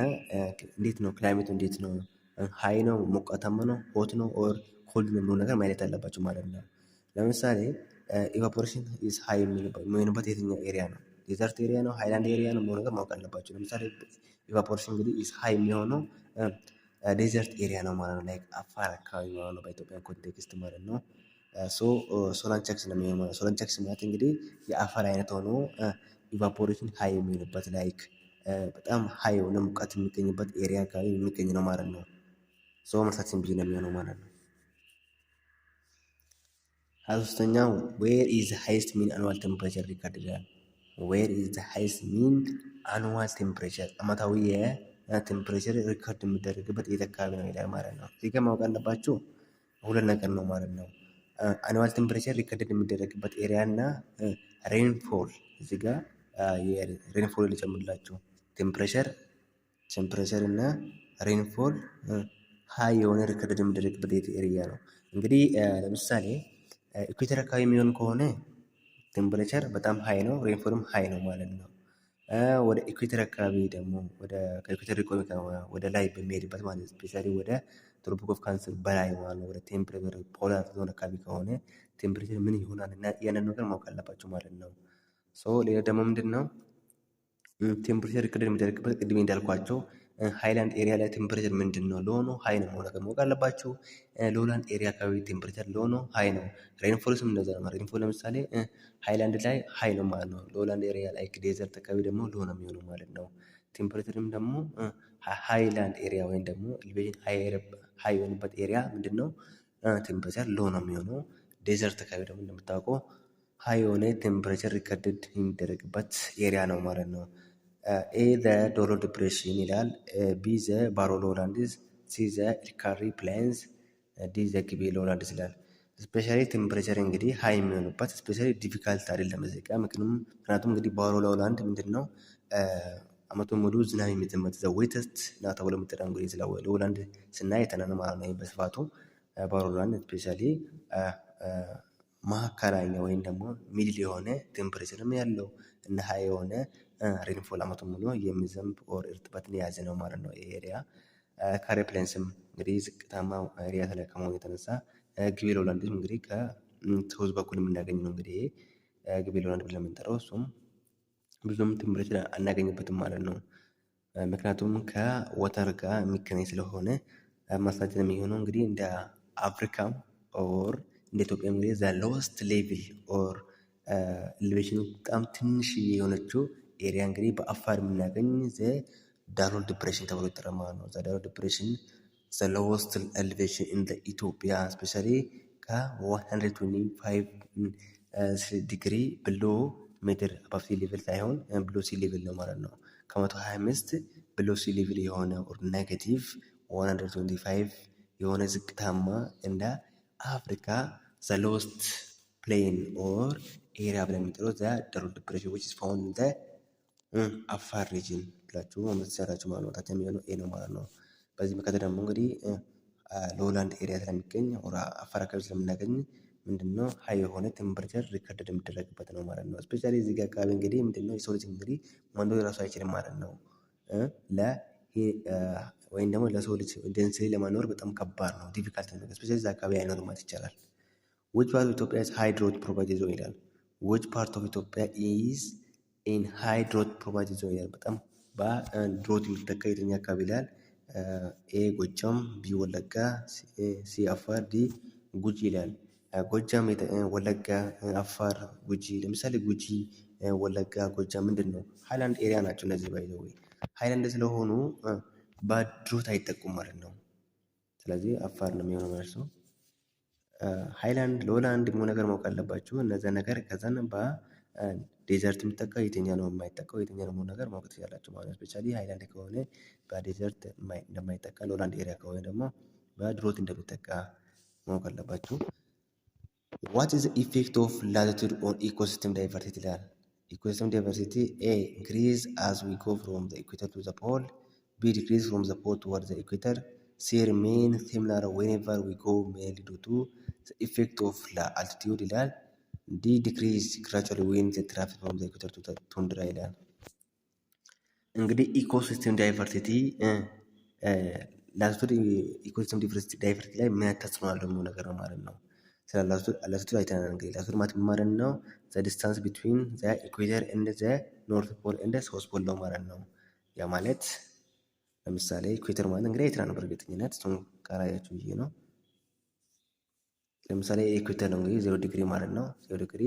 Speaker 1: እንዴት ነው ክላይሜቱ? እንዴት ነው? ሃይ ነው? ሞቃታማ ነው? ሆት ነው? ኦር ኮልድ ነው የሚሆነው ነገር ማየት አለባቸው ማለት ነው። ለምሳሌ ኢቫፖሬሽን ኢዝ ሃይ የሚሆንበት የትኛው ኤሪያ ነው? ዴዘርት ኤሪያ ነው? ሃይላንድ ኤሪያ ነው የሚሆነው ነገር ማወቅ አለባቸው። ለምሳሌ ኢቫፖሬሽን እንግዲህ ኢዝ ሃይ የሚሆነው ዴዘርት ኤሪያ ነው ማለት ነው። ላይክ አፋር አካባቢ ማለት ነው በኢትዮጵያ ኮንቴክስት ማለት ነው። ሶላንቸክስ ነው የሚሆነው። ሶላንቸክስ ማለት እንግዲህ የአፈር አይነት ሆኖ ኢቫፖሬሽን ሃይ የሚሆንበት ላይክ በጣም ሃይ የሆነ ሙቀት የሚገኝበት ኤሪያ አካባቢ የሚገኝ ነው ማለት ነው። መልሳችን ቢ ነው የሚሆነው ማለት ነው። 23ኛው ዌር ኢዝ ዘ ሃይስት ሚን አኑዋል ቴምፕሬቸር ሪከርድ ይላል። ዌር ኢዝ ዘ ሃይስት ሚን አኑዋል ቴምፕሬቸር አመታዊ የቴምፕሬቸር ሪከርድ የሚደረግበት የት አካባቢ ነው ይላል ማለት ነው። እዚህ ጋር ማወቅ አለባችሁ ሁለት ነገር ነው ማለት ነው። አኑዋል ቴምፕሬቸር ሪከርድ የሚደረግበት ኤሪያ እና ሬንፎል እዚህ ጋር የሬንፎል ልጨምርላችሁ። ቴምፕሬቸር እና ሬንፎል ሃይ የሆነ ሪከርድ የሚደረግበት ኤሪያ ነው። እንግዲህ ለምሳሌ ኢኩዌተር አካባቢ የሚሆን ከሆነ ቴምፕሬቸር በጣም ሀይ ነው፣ ሬንፎልም ሀይ ነው ማለት ነው። ወደ ኢኩዌተር አካባቢ ደግሞ ከኢኩዌተር ወደ ላይ በሚሄድበት ማለት ስፔሻሊ ወደ ትሮፒክ ኦፍ ካንሰር በላይ ማለት ነው፣ ወደ ቴምፕሬቸር ፖላር ዞን አካባቢ ከሆነ ቴምፕሬቸር ምን ይሆናል እና ያንን ነገር ማወቅ አለባቸው ማለት ነው። ሌላ ደግሞ ምንድን ነው ቴምፕሬቸር ሪከርድ የሚደረግበት ቅድሜ እንዳልኳቸው ሃይላንድ ኤሪያ ላይ ቴምፕሬቸር ምንድን ነው ለሆኑ ሀይ ነው ነገር ማወቅ አለባቸው። ሎላንድ ኤሪያ አካባቢ ቴምፕሬቸር ለሆኑ ሀይ ነው። ሬንፎልስም እንደዛ ነው። ሬንፎል ለምሳሌ ሃይላንድ ላይ ሀይ ነው ማለት ነው። ሎላንድ ኤሪያ ላይ ዴዘርት አካባቢ ደግሞ ሎ ነው የሚሆነው ማለት ነው። ቴምፕሬቸርም ደግሞ ሃይላንድ ኤሪያ ወይም ደግሞ ኤሌቬሽን ሀይ የሆኑበት ኤሪያ ምንድን ነው ቴምፕሬቸር ሎ ነው የሚሆነው። ዴዘርት አካባቢ ደግሞ እንደምታውቀው ሀይ የሆነ ቴምፕሬቸር ሪከርድድ የሚደረግበት ኤሪያ ነው ማለት ነው። ኤ ዘ ዶሎ ዲፕሬሽን ይላል። ቢ ዘ ባሮ ሎላንድስ፣ ሲ ዘ ሪካሪ ፕሌንስ፣ ዲ ዘ ግቤ ሎላንድስ ይላል። ስፔሻሊ ቴምፕሬቸር እንግዲህ ሀይ የሚሆኑበት ስፔሻሊ ዲፊካልት አይደለም እዚህ ጋር ምክንያቱም እንግዲህ ባሮ ሎላንድ ምንድን ነው አመቱን ሙሉ ዝናብ የሚዘንብበት ዘ ዌተስት ና ተብሎ የምትጠራው እንግዲህ ስለ ሎላንድ ስናይ የተናነ ማለት ነው። በስፋቱ ባሮ ሎላንድ ስፔሻሊ መካከለኛ ወይም ደግሞ ሚድል የሆነ ቴምፕሬቸርም ያለው እና ሀይ የሆነ ሬንፎል አመቱን ሙሉ የሚዘንብ ኦር እርጥበትን የያዘ ነው ማለት ነው። ይሄ ኤሪያ ካሬ ፕሌንስም እንግዲህ ዝቅታማ ኤሪያ ላይ ከመሆኑ የተነሳ ግቤ ሎላንድም እንግዲህ ከሳውዝ በኩል የምናገኝ ነው። እንግዲህ ግቤ ሎላንድ ብለን የምንጠራው እሱም ብዙም ቴምፕሬቸር አናገኝበትም ማለት ነው። ምክንያቱም ከወተር ጋር የሚገናኝ ስለሆነ ማሳጀት የሚሆነው እንግዲህ እንደ አፍሪካም ኦር እንደ ኢትዮጵያ እንግዲህ ዘ ሎወስት ሌቭል ኦር ኤሌቬሽኑ በጣም ትንሽዬ የሆነችው ኤሪያ እንግዲህ በአፋር የምናገኝ ዘ ዳሎል ዲፕሬሽን ተብሎ ይጠራል ማለት ነው። ዘ ዳሎል ዲፕሬሽን ዘ ሎወስት ኤሌቬሽን ኢን ኢትዮጵያ ስፔሻሊ ከ125 ዲግሪ ብሎ ሜትር አባብ ሲ ሌቭል ሳይሆን ብሎ ሲ ሌቭል ነው ማለት ነው። ከ125 ብሎ ሲ ሌቭል የሆነ ኦር ኔጌቲቭ 125 የሆነ ዝቅታማ እንደ አፍሪካ ዘ ሎወስት ፕሌን ኦር ኤሪያ ብለን የሚጠሩት ዘ ዳሎል ዲፕሬሽን ዊች ኢዝ ፋውንድ ኢን ዘ አፋር ሪጅን ብላችሁ መሰራችሁ ማለት ነው። ታች የሚሆነው ኤ ነው ማለት ነው። በዚህ ምክንያት ደግሞ እንግዲህ ሎላንድ ኤሪያ ስለሚገኝ ኦር አፋር አካባቢ ስለምናገኝ ምንድነው ሀይ የሆነ ቴምፕሬቸር ሪከርድ የሚደረግበት ነው ማለት ነው። ስፔሻሊ እዚህ ጋር አካባቢ እንግዲህ ምንድነው የሰው ልጅ እንግዲህ መኖር የራሱ አይችልም ማለት ነው። ወይም ደግሞ ለሰው ልጅ ዴንስሊ ለመኖር በጣም ከባድ ነው፣ ዲፊካልት ነው። ስፔሻሊ እዛ አካባቢ አይኖርም ማለት ይቻላል። ዊች ፓርት ኦፍ ኢትዮጵያ ኢዝ ሃይ ድሮት ፕሮባቢሊቲ ዞን ይላል። ዊች ፓርት ኦፍ ኢትዮጵያ ኢዝ ኢን ሃይ ድሮት ፕሮባቢሊቲ ዞን ይላል። በጣም በድሮት የሚጠቃ የትኛው አካባቢ ይላል። ኤ ጎጃም፣ ቢ ወለጋ፣ ሲ አፋር፣ ዲ ጉጂ ይላል። ጎጃም፣ ወለጋ፣ አፋር፣ ጉጂ። ለምሳሌ ጉጂ፣ ወለጋ፣ ጎጃም ምንድን ነው ሃይላንድ ኤሪያ ናቸው እነዚህ ባይ ዘ ዌይ ሃይላንድ ስለሆኑ በድሮት አይጠቁም ማለት ነው። ስለዚህ አፋር ነው የሚሆነው ማለት ነው። ሃይላንድ ሎላንድ ደግሞ ነገር ማወቅ አለባችሁ እነዛ ነገር ከዛን በዴዘርት የሚጠቃው የትኛው ነው የማይጠቃው የትኛው ነው ነገር ማወቅ ትችላላችሁ ማለት ነው። ስፔሻሊ ሃይላንድ ከሆነ በዴዘርት እንደማይጠቃ፣ ሎላንድ ኤሪያ ከሆነ ደግሞ በድሮት እንደሚጠቃ ማወቅ አለባችሁ። ዋት ኢዝ ኢፌክት ኦፍ ላቲቱድ ኦን ኢኮሲስተም ዳይቨርሲቲ ይላል። ኢኮሲስተም ዳይቨርሲቲ ኤ ኢንክሪዝ አዝ ዊ ጎ ፍሮም ዘ ኢኩዌተር ቱ ዘ ፖል፣ ቢ ዲክሪዝ ፍሮም ዘ ፖል ቱወርድ ዘ ኢኩዌተር፣ ሲ ሪሜን ሲሚላር ዌንኤቨር ዊ ጎ ሜንሊ ዱ ቱ ዘ ኢፌክት ኦፍ አልቲቲዩድ ይላል። ዲ ዲክሪዝ ግራጁዋሊ ዌን ዘ ትራፊክ ፍሮም ዘ ኢኩዌተር ቱ ቱንድራ ይላል። እንግዲህ ኢኮሲስተም ዳይቨርሲቲ ላቲቱድ ኢኮሲስተም ዳይቨርሲቲ ላይ ምን ተጽዕኖ አለው የሚለው ነገር ነው ማለት ነው። ስለ ላቲቱድ አይተናል። እንግዲህ ላቲቱድ ማለት ነው ዘ ዲስታንስ ቢትዊን ዘ ኢኩዌተር ኤንድ ዘ ኖርት ፖል ኤንድ ሳውዝ ፖል ነው ማለት ነው። ያ ማለት ለምሳሌ ኢኩዌተር ማለት እንግዲህ አይተናል ነው በእርግጠኝነት እሱን ካላያችሁ ብዬ ነው። ለምሳሌ ኢኩዌተር ነው እንግዲህ 0 ዲግሪ ማለት ነው። 0 ዲግሪ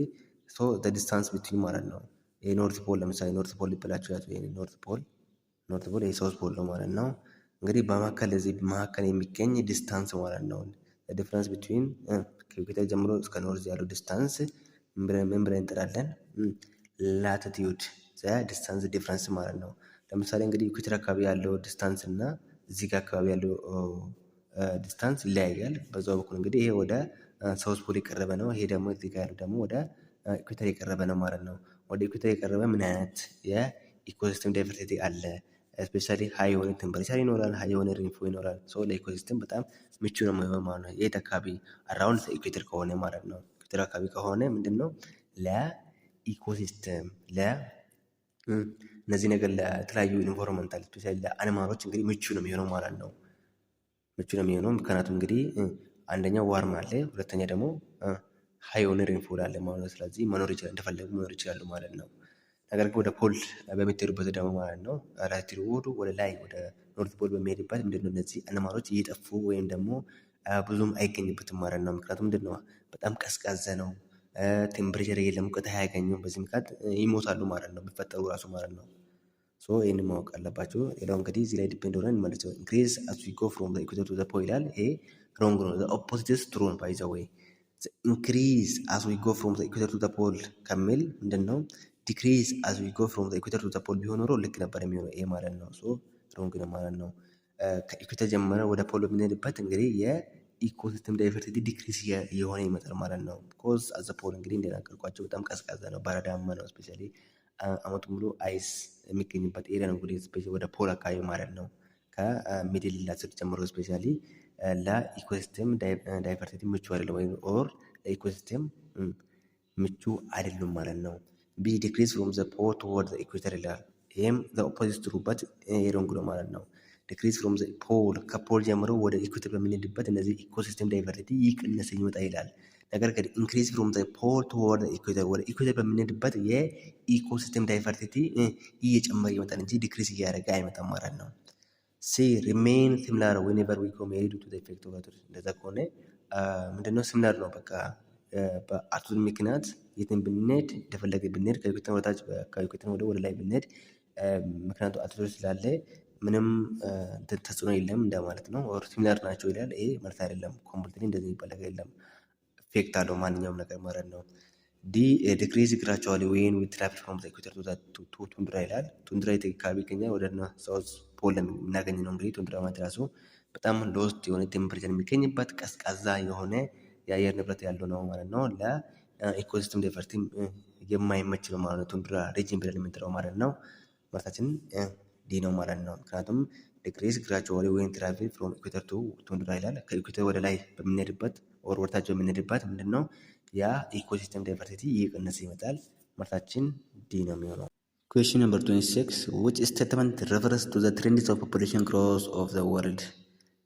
Speaker 1: ሶ ዘ ዲስታንስ ቢትዊን ማለት ነው። የኖርት ፖል ለምሳሌ ኖርት ፖል ይበላችሁ ያቱ ኖርት ፖል የሳውዝ ፖል ነው ማለት ነው። እንግዲህ በመካከል እዚህ መካከል የሚገኝ ዲስታንስ ማለት ነው። ዲፍረንስ ቢትዊን ከኢኩዌተር ጀምሮ እስከ ኖርዝ ያለው ዲስታንስ ምን ብለን እንጠራለን? ላቲቲዩድ ዘ ዲስታንስ ዲፍረንስ ማለት ነው። ለምሳሌ እንግዲህ ኢኩዌተር አካባቢ ያለው ዲስታንስ እና እዚህ ጋር አካባቢ ያለው ዲስታንስ ይለያያል። በዛው በኩል እንግዲህ ይሄ ወደ ሳውዝ ፖል የቀረበ ነው። ይሄ ደግሞ እዚህ ጋር ያለው ደግሞ ወደ ኢኩዌተር የቀረበ ነው ማለት ነው። ወደ ኢኩዌተር የቀረበ ምን አይነት የኢኮሲስተም ዳይቨርሲቲ አለ? ስፔሻሊ ሀይ የሆነ ቴምፐሬቸር ይኖራል፣ ሀይ የሆነ ሬንፎል ይኖራል። ሶ ለኢኮሲስተም በጣም ምቹ ነው የሚሆነው ማለት ነው። የት አካባቢ አራውንድ ኢኩዌተር ከሆነ ማለት ነው። ኢኩዌተር አካባቢ ከሆነ ምንድነው ለኢኮሲስተም እነዚህ ነገር ለተለያዩ ኢንቫይሮንመንታል ስፔሻሊ ለአኒማሎች እንግዲህ ምቹ ነው የሚሆነው ማለት ነው። ምቹ ነው የሚሆነው ምክንያቱም እንግዲህ አንደኛው ዋርም አለ፣ ሁለተኛ ደግሞ ሃይ የሆነ ሬንፎል አለ ማለት ነው። ስለዚህ መኖር ይችላል እንደፈለጉ መኖር ይችላሉ ማለት ነው። ነገር ግን ወደ ፖል በምትሄዱበት ደግሞ ማለት ነው ላቲቱድ ወደ ላይ ወደ ኖርት ፖል በሚሄድበት ምንድነው እነዚህ አኒማሎች እየጠፉ ወይም ደግሞ ብዙም አይገኝበትም ማለት ነው። ምክንያቱም ምንድነው በጣም ቀዝቃዛ ነው፣ ቴምፕሬቸር የለም፣ ሙቀት አያገኙም። በዚህ ምክንያት ይሞታሉ ማለት ነው ቢፈጠሩ ራሱ ማለት ነው። ሶ ይህንን ማወቅ አለባቸው። ሌላው እንግዲህ እዚህ ላይ ዲፔንድ ሆነን እንመልሰው። ኢንክሪዝ አስ ዊ ጎ ፍሮም ዘ ኢኩዌተር ቱ ዘ ፖል ይላል። ይሄ ሮንግ ነው። ዘ ኦፖዚት ኢዝ ትሩ ነው። ባይ ዘ ዌይ ኢንክሪዝ አስ ዊ ጎ ፍሮም ዘ ኢኩዌተር ቱ ዘ ፖል ከሚል ምንድነው ዲክሪዝ አስ ዊ ጎ ፍሮም ዘ ኢኩዌተር ቱ ዘ ፖል ቢሆን ኖሮ ልክ ነበር የሚሆነው ይሄ ማለት ነው። ሶ ሮንግ ነው ማለት ነው። ከኢኩዌተር ጀምረ ወደ ፖል የምንሄድበት እንግዲህ የኢኮሲስተም ዳይቨርሲቲ ዲክሪዝ የሆነ ይመጣል ማለት ነው። ቢኮዝ አዘ ፖል እንግዲህ እንደነገርኳቸው በጣም ቀዝቃዛ ነው፣ በረዳማ ነው። ስፔሻሊ አመቱ ሙሉ አይስ የሚገኝበት ኤሪያ ነው እንግዲህ ስፔሻሊ ወደ ፖል አካባቢ ማለት ነው። ከሚድል ላትር ጀምሮ ስፔሻሊ ለኢኮሲስተም ዳይቨርሲቲ ምቹ አይደለም ወይም ኦር ለኢኮሲስተም ምቹ አይደሉም ማለት ነው። ቢ ዲክሪዝ ፍሮም ዘ ፖል ቱወርድ ዘ ኢኩዌተር ይላል። ይሄም ዘ ኦፖዚት ትሩ በት ሮንግ ነው ማለት ነው። ዲክሪዝ ፍሮም ዘ ፖል ከፖል ጀምሮ ወደ ኢኩዌተር በምንሄድበት እነዚህ ኢኮሲስተም ዳይቨርሲቲ ይቀነሰ ይመጣ ይላል። ነገር ግን ኢንክሪዝ ፍሮም ዘ ፖል ቱወርድ ዘ ኢኩዌተር ወደ ኢኩዌተር በምንሄድበት የኢኮሲስተም ዳይቨርሲቲ እየጨመረ ይመጣል እንጂ ዲክሪዝ እያደረገ አይመጣም ማለት ነው። ሲ ሪሜን ሲሚላር ዌኔቨር ዊ ኮሜሪ ቱ ዘ ኢፌክት ኦፍ አቶር። እንደዛ ከሆነ ምንድነው ሲሚላር ነው በቃ በአቶር ምክንያት የትን ብንሄድ እንደፈለገ ብንሄድ ከኢኩዌተር ወደታች ከኢኩዌተር ወደ ላይ ብንሄድ ምክንያቱ አቶር ስላለ ምንም ተጽዕኖ የለም እንደማለት ነው። ኦር ሲሚላር ናቸው ይላል። ይሄ ማለት አይደለም። ኮምፕሊትሊ እንደዚህ ይባላል የለም፣ ኢፌክት አለው ማንኛውም ነገር ማለት ነው። ዲ ዲክሪዝ ግራቹዋሊ ዌን ዊ ትራቨል ፍሮም ዘ ኢኩዌተር ቱ ቱንድራ ይላል። ቱንድራ አካባቢ ይገኛል፣ ወደ ሳውዝ ፖል የምናገኝ ነው። እንግዲህ ቱንድራ ማለት ራሱ በጣም ሎስት የሆነ ቴምፕሬቸር የሚገኝበት ቀዝቃዛ የሆነ የአየር ንብረት ያለው ነው ማለት ነው። ለኢኮሲስተም ዳይቨርሲቲ የማይመች ነው ማለት ነው። ቱንድራ ሪጅን ብለን የምንጠራው ማለት ነው። ማለታችን ዲ ነው ማለት ነው። ምክንያቱም ዲክሪዝ ግራቹዋሊ ዌን ትራቨል ፍሮም ኢኩዌተር ቱ ቱንድራ ይላል። ከኢኩዌተር ወደ ላይ በምንሄድበት ኦር ወደታች በምንሄድበት ምንድነው ያ ኢኮሲስተም ዳይቨርሲቲ እየቀነሰ ይመጣል። ማለታችን ዲ ነው የሚሆነው። Question number 26. Which statement refers to the trends of population growth of the world?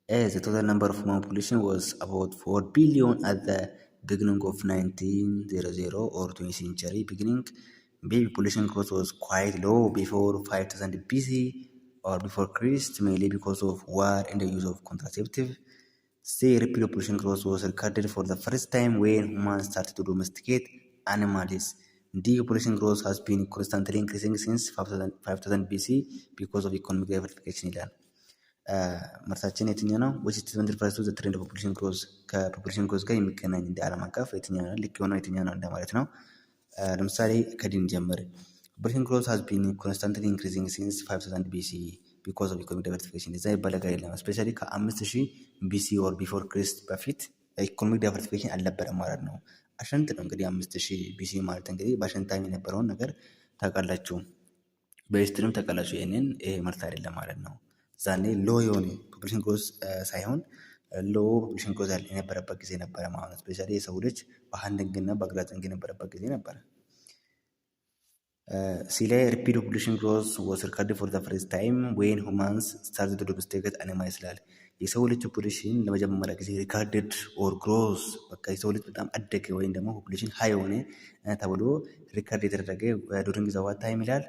Speaker 1: A. The total number of human population was about 4 billion at the beginning of 1900 or 20th century beginning. B. Population growth was quite low before 5000 BC or before Christ, mainly because of war and the use of contraceptive. C. Rapid population growth was recorded for the first time when humans started to domesticate animals. D. Population growth has been constantly increasing since 5000 BC because of economic diversification ይላል። መርሳችን የትኛው ነው? which statement refers to the trend of population growth ከፖፑሌሽን ግሮዝ ጋር የሚገናኝ እንደ ዓለም አቀፍ የትኛው ነው? ልክ የሆነው የትኛው ነው እንደማለት ነው። ለምሳሌ ከዲን ጀምር population growth has been constantly increasing since 5000 BC because of economic diversification እዛ ይባላል የለም። ስፔሻሊ ከ5000 BC or before Christ በፊት ኢኮኖሚክ ዳይቨርሲፊኬሽን አልነበረም ማለት ነው። አሸንት ነው እንግዲህ 5000 BC ማለት እንግዲህ በአሸንት ታይም የነበረውን ነገር ታውቃላችሁ፣ በሂስትሪም ታውቃላችሁ። ይሄንን ይሄ ምርት አይደለም ማለት ነው። ዛኔ ሎ የሆነ ፖፑሌሽን ግሮዝ ሳይሆን ሎ ፖፑሌሽን ግሮዝ የነበረበት ጊዜ ነበረ ማለት ነው። ስፔሻሊ የሰው ልጅ በሃንቲንግና በግራዝንግ የነበረበት ጊዜ ነበረ። ሲ ላይ ሪፒድ ፖፑሌሽን ግሮዝ ዋዝ ሪከርድድ ፎር ዘ ፈርስት ታይም ዌን ሁማንስ ስታርትድ ቱ ዶሜስቲኬት አኒማልስ ይላል። የሰው ልጅ ፖፑሌሽን ለመጀመሪያ ጊዜ ሪካርድድ ኦር ግሮዝ በቃ የሰው ልጅ በጣም አደገ ወይም ደግሞ ፖፑሌሽን ሀይ የሆነ ተብሎ ሪካርድ የተደረገ ዱሪንግ ዘ ዋት ታይም ይላል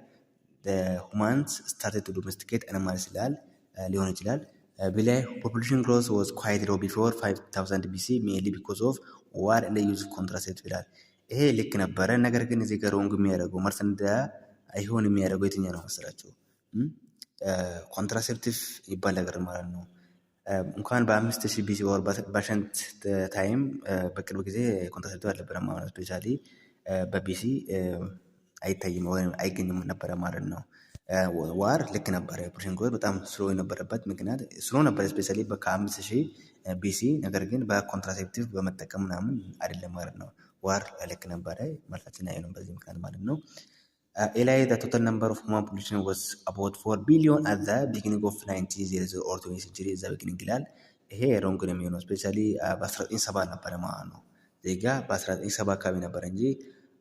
Speaker 1: ሁማንስ ስታርትድ ቱ ዶሜስቲኬት አኒማልስ ይላል ሊሆን ይችላል። በላይ ፖፑሌሽን ግሮዝ ዋዝ ኳይት ሎ ቢፎር 5000 BC ሜንሊ ቢኮዝ ኦፍ ዋር ኤንድ ዩዝ ኦፍ ኮንትራሴፕቲቭ ይላል። ይሄ ልክ ነበረ። ነገር ግን እዚህ ጋር ሮንግ የሚያደርገው መርስ እንደ አይሆን የሚያደርገው የትኛው ነው መሰላችሁ? ኮንትራሴፕቲቭ ይባል ነገር ማለት ነው። እንኳን በ5000 BC ወር በሸንት ታይም በቅርብ ጊዜ ኮንትራሴፕቲቭ አልነበረም ማለት ነው። ስፔሻሊ በቢሲ አይታይም ወይም አይገኝም ነበረ ማለት ነው። ዋር ልክ ነበረ። ፖፑሌሽን ግሮዝ በጣም ስሎ የነበረበት ምክንያት ስሎ ነበረ ስፔሻሊ ከ5000 BC። ነገር ግን በኮንትራሴፕቲቭ በመጠቀም ምናምን አይደለም ማለት ነው። ዋር ልክ ነበረ ማለታችን አይ ነው በዚህ ምክንያት ማለት ነው። ኤላይ the total number of human population was about 4 billion at the beginning of 1900 or 20th century the beginning ይላል። ይሄ ሮንግ ነው የሚሆነው። ስፔሻሊ በ1970 ነበረ ማለት ነው። ዜጋ በ1970 አካባቢ ነበረ እንጂ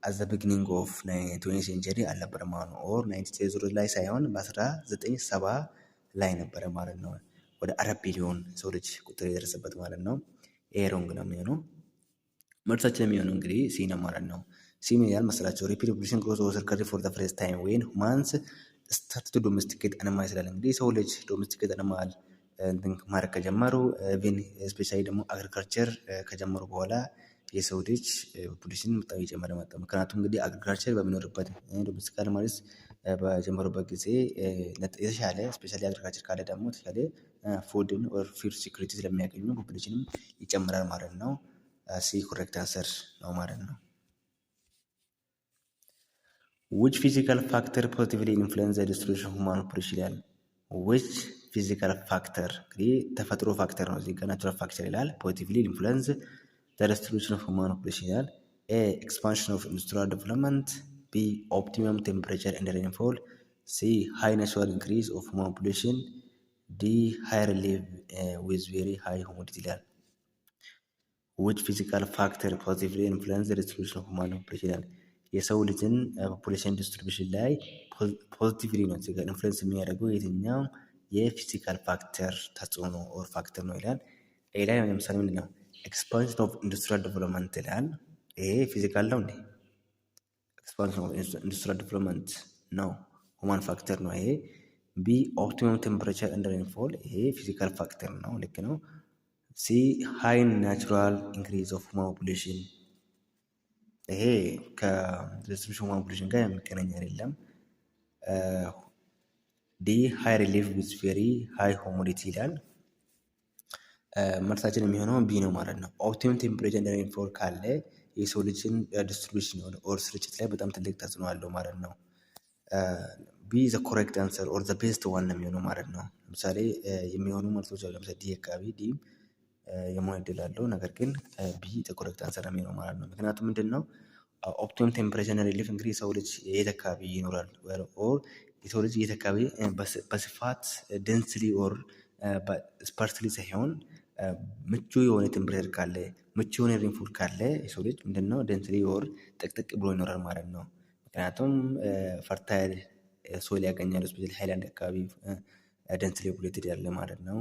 Speaker 1: አዘ ቢግኒንግ ኦፍ 20 ሴንቸሪ አልነበረም ማለት ነው። ኦር 1900 ላይ ሳይሆን በ1970 ላይ ነበረ ማለት ነው። ወደ 4 ቢሊዮን ሰው ልጅ ቁጥር የደረሰበት ማለት ነው። ይሄ ሮንግ ነው የሚሆነው። መልሳችን የሚሆነው እንግዲህ ሲ ነው ማለት ነው። ሲ ምን ያህል መሰላቸው? ሪፒት ፖፑሌሽን ግሮዝ ኦቨር ከርሪ ፎር ዘ ፈርስት ታይም ዌን ሁማንስ ስታርት ቱ ዶሜስቲኬት አኒማል ይላል። እንግዲህ ሰው ልጅ ዶሜስቲኬት አኒማል ማድረግ ከጀመሩ ኢቭን ስፔሻሊ ደግሞ አግሪካልቸር ከጀመሩ በኋላ የሰው ልጅ ፖፑሌሽን በጣም እየጨመረ መጣ። ምክንያቱም እንግዲህ አግሪካልቸር በሚኖርበት ዶሜስቲክ አኒማልስ በጀመሩበት ጊዜ የተሻለ ስፔሻሊ አግሪካልቸር ካለ ደግሞ የተሻለ ፉድን ኦር ፉድ ሲኩሪቲ ስለሚያገኙ ፖፑሌሽንም ይጨምራል ማለት ነው። ሲ ኮሬክት አንሰር ነው ማለት ነው። which physical factor positively influence the distribution of human population ይላል። which physical factor እንግዲህ ተፈጥሮ ፋክተር ነው እዚህ ጋር ናቹራል ፋክተር ይላል። positively influence the distribution of human population ይላል። a expansion of industrial development, b optimum temperature and rainfall, c high natural increase of human population, d high relief with very high humidity ይላል። which physical factor positively influence the distribution of human population ይላል። የሰው ልጅን ፖፑሌሽን ዲስትሪቢዩሽን ላይ ፖዚቲቭሊ ነው እዚህ ጋር ኢንፍሉዌንስ የሚያደርገው የትኛው የፊዚካል ፋክተር ተጽዕኖ ኦር ፋክተር ነው ይላል። ሌላ ለምሳሌ ምንድን ነው ኤክስፓንሽን ኦፍ ኢንዱስትሪያል ዴቨሎፕመንት ይላል። ይሄ ፊዚካል ነው እንዴ? ኤክስፓንሽን ኦፍ ኢንዱስትሪያል ዴቨሎፕመንት ነው ሁማን ፋክተር ነው ይሄ። ቢ ኦፕቲመም ቴምፕሬቸር ኤንድ ሬንፎል ይሄ ፊዚካል ፋክተር ነው፣ ልክ ነው። ሲ ሃይ ናቹራል ኢንክሪዝ ኦፍ ሁማን ፖፑሌሽን ይሄ ከዲስትሪቢዩሽን ሁማን ፖፑሌሽን ጋር የሚገናኝ አይደለም። ዲ ሃይ ሪሊፍ ዊዝ ቬሪ ሃይ ሁሚዲቲ ይላል። መልሳችን የሚሆነው ቢ ነው ማለት ነው። ኦፕቲመም ቴምፕሬቸር ኤንድ ሬንፎል ካለ የሰው ልጅን ዲስትሪቢዩሽን ኦር ስርጭት ላይ በጣም ትልቅ ተጽዕኖ አለው ማለት ነው። ቢ ዘ ኮሬክት አንሰር ኦር ዘ ቤስት ዋን ነው የሚሆነው ማለት ነው። ለምሳሌ የሚሆኑ መልሶች አሉ። ለምሳሌ ዲ አካባቢ ዲ የመሆን እድል አለው። ነገር ግን ቢ ዘ ኮሬክት አንሰር ነው የሚሆነው ማለት ነው። ምክንያቱም ምንድን ነው ኦፕቲመም ቴምፕሬቸር ሪሊፍ እንግዲህ የሰው ልጅ የት አካባቢ ይኖራል ኦር የሰው ልጅ የት አካባቢ በስፋት ደንስሊ ኦር ስፐርስሊ ሳይሆን ምቹ የሆነ ቴምፕሬቸር ካለ ምቹ የሆነ ሬንፎል ካለ የሰው ልጅ ምንድነው ደንስሊ ኦር ጥቅጥቅ ብሎ ይኖራል ማለት ነው። ምክንያቱም ፈርታይል ሶይል ያገኛሉ። ስፔሻሊ ሃይላንድ አካባቢ ደንስሊ ፖፑሌትድ ያለ ማለት ነው።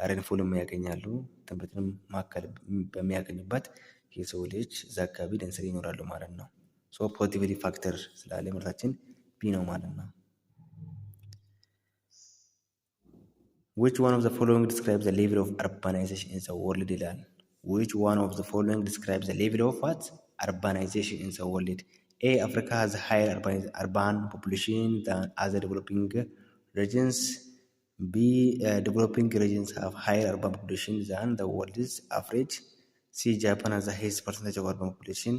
Speaker 1: ሬንፎልም ያገኛሉ። ቴምፕሬቸርም ማዕከል በሚያገኙበት የሰው ልጅ እዛ አካባቢ ደንስሊ ይኖራሉ ማለት ነው። ሶ ፖዚቲቭሊ ፋክተር ስላለ ምርታችን ቢ ነው ማለት ነው። which one of the following describes the level of urbanization in the world ይላል። which one of the following describes the level of what urbanization in the world? A Africa has a higher urban population than other developing regions. B developing regions have higher urban population than the world's average. C Japan has the highest percentage of urban population.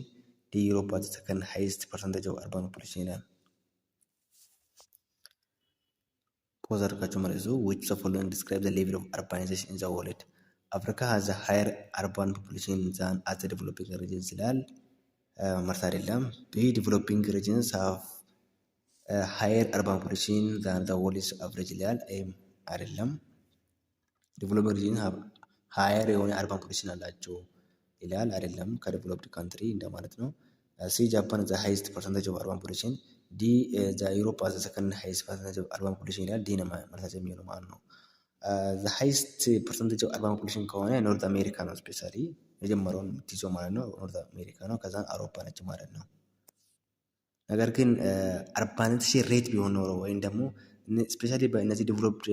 Speaker 1: D Europe has the second highest percentage of urban population ይላል። ፖዝ አድርጋችሁ መልሱ። which the following describe the level of urbanization in the world? Africa has a higher urban population than other developing regions ይላል። መልስ አይደለም። B developing regions have higher urban population than the world's average ይላል። አይደለም። ዲቨሎፒንግ ሪጅን ሃየር የሆነ አርባን ፖፑሌሽን አላቸው ይላል። አይደለም። ከዴቨሎፕድ ካንትሪ እንደማለት ነው። ሲ ጃፓን ዘ ሃይስት ፐርሰንቴጅ ኦፍ አርባን ፖፑሌሽን፣ ዲ ዘ ዩሮፕ ዘ ሰከንድ ሃይስት ፐርሰንቴጅ ኦፍ አርባን ፖፑሌሽን ይላል። ዲ ነው መልሳችን የሚሆነው ማለት ነው። ዘ ሃይስት ፐርሰንቴጅ ኦፍ አርባን ፖፑሌሽን ከሆነ ኖርዝ አሜሪካ ነው። ስፔሻሊ የጀመረውን የምትይዘው ማለት ነው ኖርዝ አሜሪካ ነው። ከዛ አውሮፓ ነች ማለት ነው። ነገር ግን አርባንቴሽን ሬት ቢሆን ኖሮ ወይም ደግሞ ስፔሻሊ በእነዚህ ዴቨሎፕድ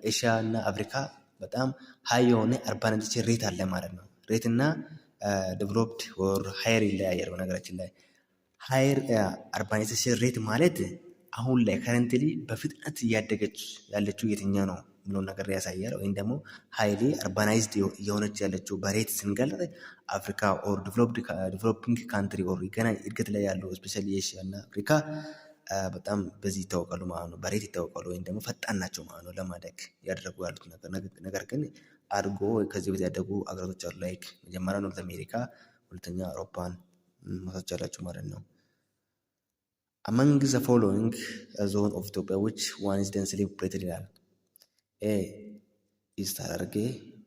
Speaker 1: ኤሽያ እና አፍሪካ በጣም ሀይ የሆነ አርባናይዜሽን ሬት አለ ማለት ነው። ሬት እና ዴቨሎፕድ ኦር ሃየር ይለያያል። በነገራችን ላይ ሃየር አርባናይዜሽን ሬት ማለት አሁን ላይ ከረንትሊ በፍጥነት እያደገች ያለችው የትኛ ነው ብሎ ነገር ያሳያል። ወይም ደግሞ ሃይሊ አርባናይዝድ እየሆነች ያለችው በሬት ስንገልጽ አፍሪካ ኦር ዴቨሎፒንግ ካንትሪ ኦር ገና እድገት ላይ ያለው ስፔሻሊ ኤሽያ እና አፍሪካ በጣም በዚህ ይታወቃሉ ማለት ነው። በሬት ይታወቃሉ ወይም ደግሞ ፈጣን ናቸው ማለት ነው ለማደግ ያደረጉ ያሉት ነገር ግን አድጎ ከዚህ በፊት ያደጉ አገሮች አሉ። ላይክ መጀመሪያ ኖርዝ አሜሪካ፣ ሁለተኛ አውሮፓን መሳች ያላቸው ማለት ነው። among the following zone of Ethiopia which one is densely populated ይላል። ኤ ኢስት ሐረርጌ፣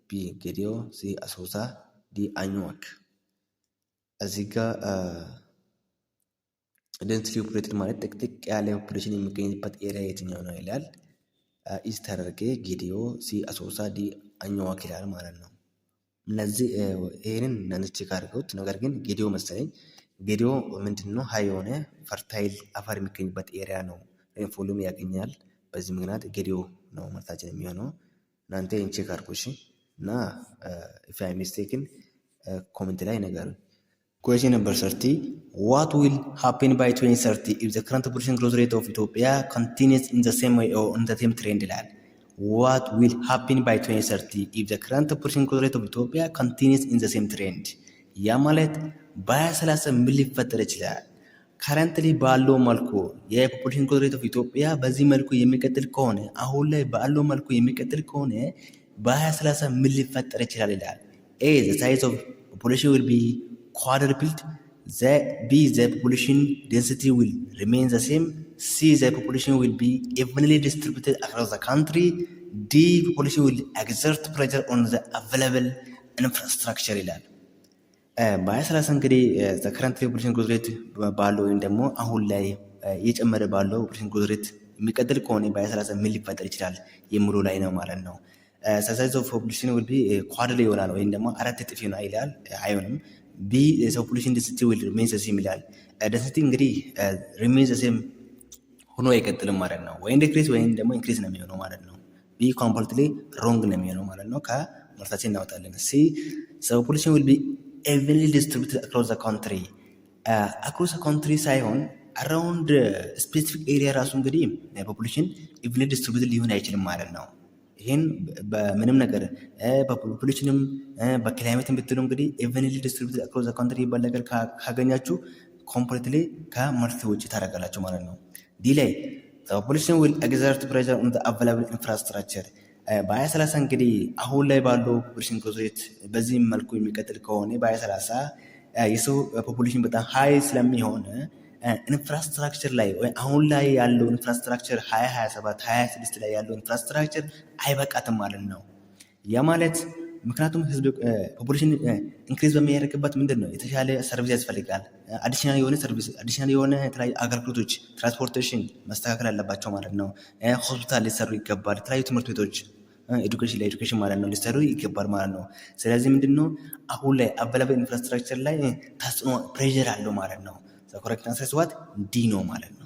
Speaker 1: ቢ ጌዲዮ፣ ሲ አሶሳ፣ ዲ አኝዋክ። እዚህ ጋር ደንስሊ ፖፑሌትድ ማለት ጥቅጥቅ ያለ ፖፑሌሽን የሚገኝበት ኤሪያ የትኛው ነው ይላል። ኢስት ሐረርጌ፣ ጌዲዮ፣ ሲ አሶሳ፣ ዲ አኝዋክ ይላል ማለት ነው። እነዚህ ይህንን ነንቼ ካርገውት ነገር ግን ጌዲዮ መሰለኝ። ጌዲዮ ምንድነው ሀይ የሆነ ፈርታይል አፈር የሚገኝበት ኤሪያ ነው። ሬንፎሉም ያገኛል። በዚህ ምክንያት ጌዲዮ ነው መልሳችን የሚሆነው። እናንተ ኢንቼ ካርጎሽ እና ኢፍ አይ ሚስቴክን ኮሜንት ላይ ነገሩን። Question number 30. What will happen by 2030 if the current population growth rate of Ethiopia continues in the same way or on the same trend ይላል። What will happen by 2030 if the current population growth rate of Ethiopia continues in the same trend? ያ ማለት በ2030 ምን ሊፈጠር ይችላል? ከረንትሊ ባለው መልኩ የፖፑሌሽን ግሮዝ ሬት ኦፍ ኢትዮጵያ በዚህ መልኩ የሚቀጥል ከሆነ አሁን ላይ ባለው መልኩ የሚቀጥል ከሆነ በ2030 ምን ሊፈጠር ይችላል ይላል። A. The size of population will be quadrupled. B. The population density will remain the same. C. The population will be evenly distributed across the country. D. Population will exert pressure on the available infrastructure ይላል። በ2030 እንግዲህ ከረንት ፖፑሌሽን ግሮዝ ሬት ባለው ወይም ደግሞ አሁን ላይ እየጨመረ ባለው ፖፑሌሽን ግሮዝ ሬት የሚቀጥል ከሆነ በ2030 ምን ሊፈጠር ይችላል የሚሉ ላይ ነው ማለት ነው። ሳይዝ ኦፍ ፖፑሌሽን ዊል ቢ ኳድሪ ይሆናል ወይም ደግሞ 4 እጥፍ ይላል። አይሆንም። ቢ ፖፑሌሽን ዴንሲቲ ዊል ሪሜን ዘ ሴም ይላል። ዴንሲቲ እንግዲህ ሪሜን ዘ ሴም ሆኖ አይቀጥልም ማለት ነው። ወይ ዲክሪዝ ወይም ደግሞ ኢንክሪዝ ነው የሚሆነው ማለት ነው። ቢ ኮምፕሊትሊ ሮንግ ነው የሚሆነው ማለት ነው። ከመልሳችን እናወጣለን። ሲ ፖፑሌሽን ዊል ቢ evenly distributed across the country across the country ሳይሆን around specific area ራሱ እንግዲህ ፖፑሌሽን evenly distributed ሊሆን አይችልም ማለት ነው። ይህን በምንም ነገር በፖፑሌሽንም በክላይሜትም ብትሉ እንግዲህ evenly distributed across the country ይባል ነገር ካገኛችሁ ኮምፕሊትሊ ከመልስ ውጭ ታደርጋላችሁ ማለት ነው። ዲ ላይ the population will exert pressure on the available infrastructure በ2030 እንግዲህ አሁን ላይ ባለው ፖፑሌሽን ግሮዝ ሬት በዚህ መልኩ የሚቀጥል ከሆነ በ2030 የሰው ፖፑሌሽን በጣም ሀይ ስለሚሆን ኢንፍራስትራክቸር ላይ ወይ አሁን ላይ ያለው ኢንፍራስትራክቸር 2027 26 ላይ ያለው ኢንፍራስትራክቸር አይበቃትም ማለት ነው። ያ ማለት ምክንያቱም ህዝብ ፖፑሌሽን ኢንክሪዝ በሚያደርግበት ምንድን ነው የተሻለ ሰርቪስ ያስፈልጋል። አዲሽናል የሆነ ሰርቪስ አዲሽናል የሆነ የተለያዩ አገልግሎቶች ትራንስፖርቴሽን መስተካከል አለባቸው ማለት ነው። ሆስፒታል ሊሰሩ ይገባል። የተለያዩ ትምህርት ቤቶች ኤዱኬሽን ማለት ነው ሊሰሩ ይገባል ማለት ነው። ስለዚህ ምንድን ነው አሁን ላይ አቬለብል ኢንፍራስትራክቸር ላይ ተጽዕኖ ፕሬዠር አለው ማለት ነው። ኮሬክት አንሰር ዲ ነው ማለት ነው።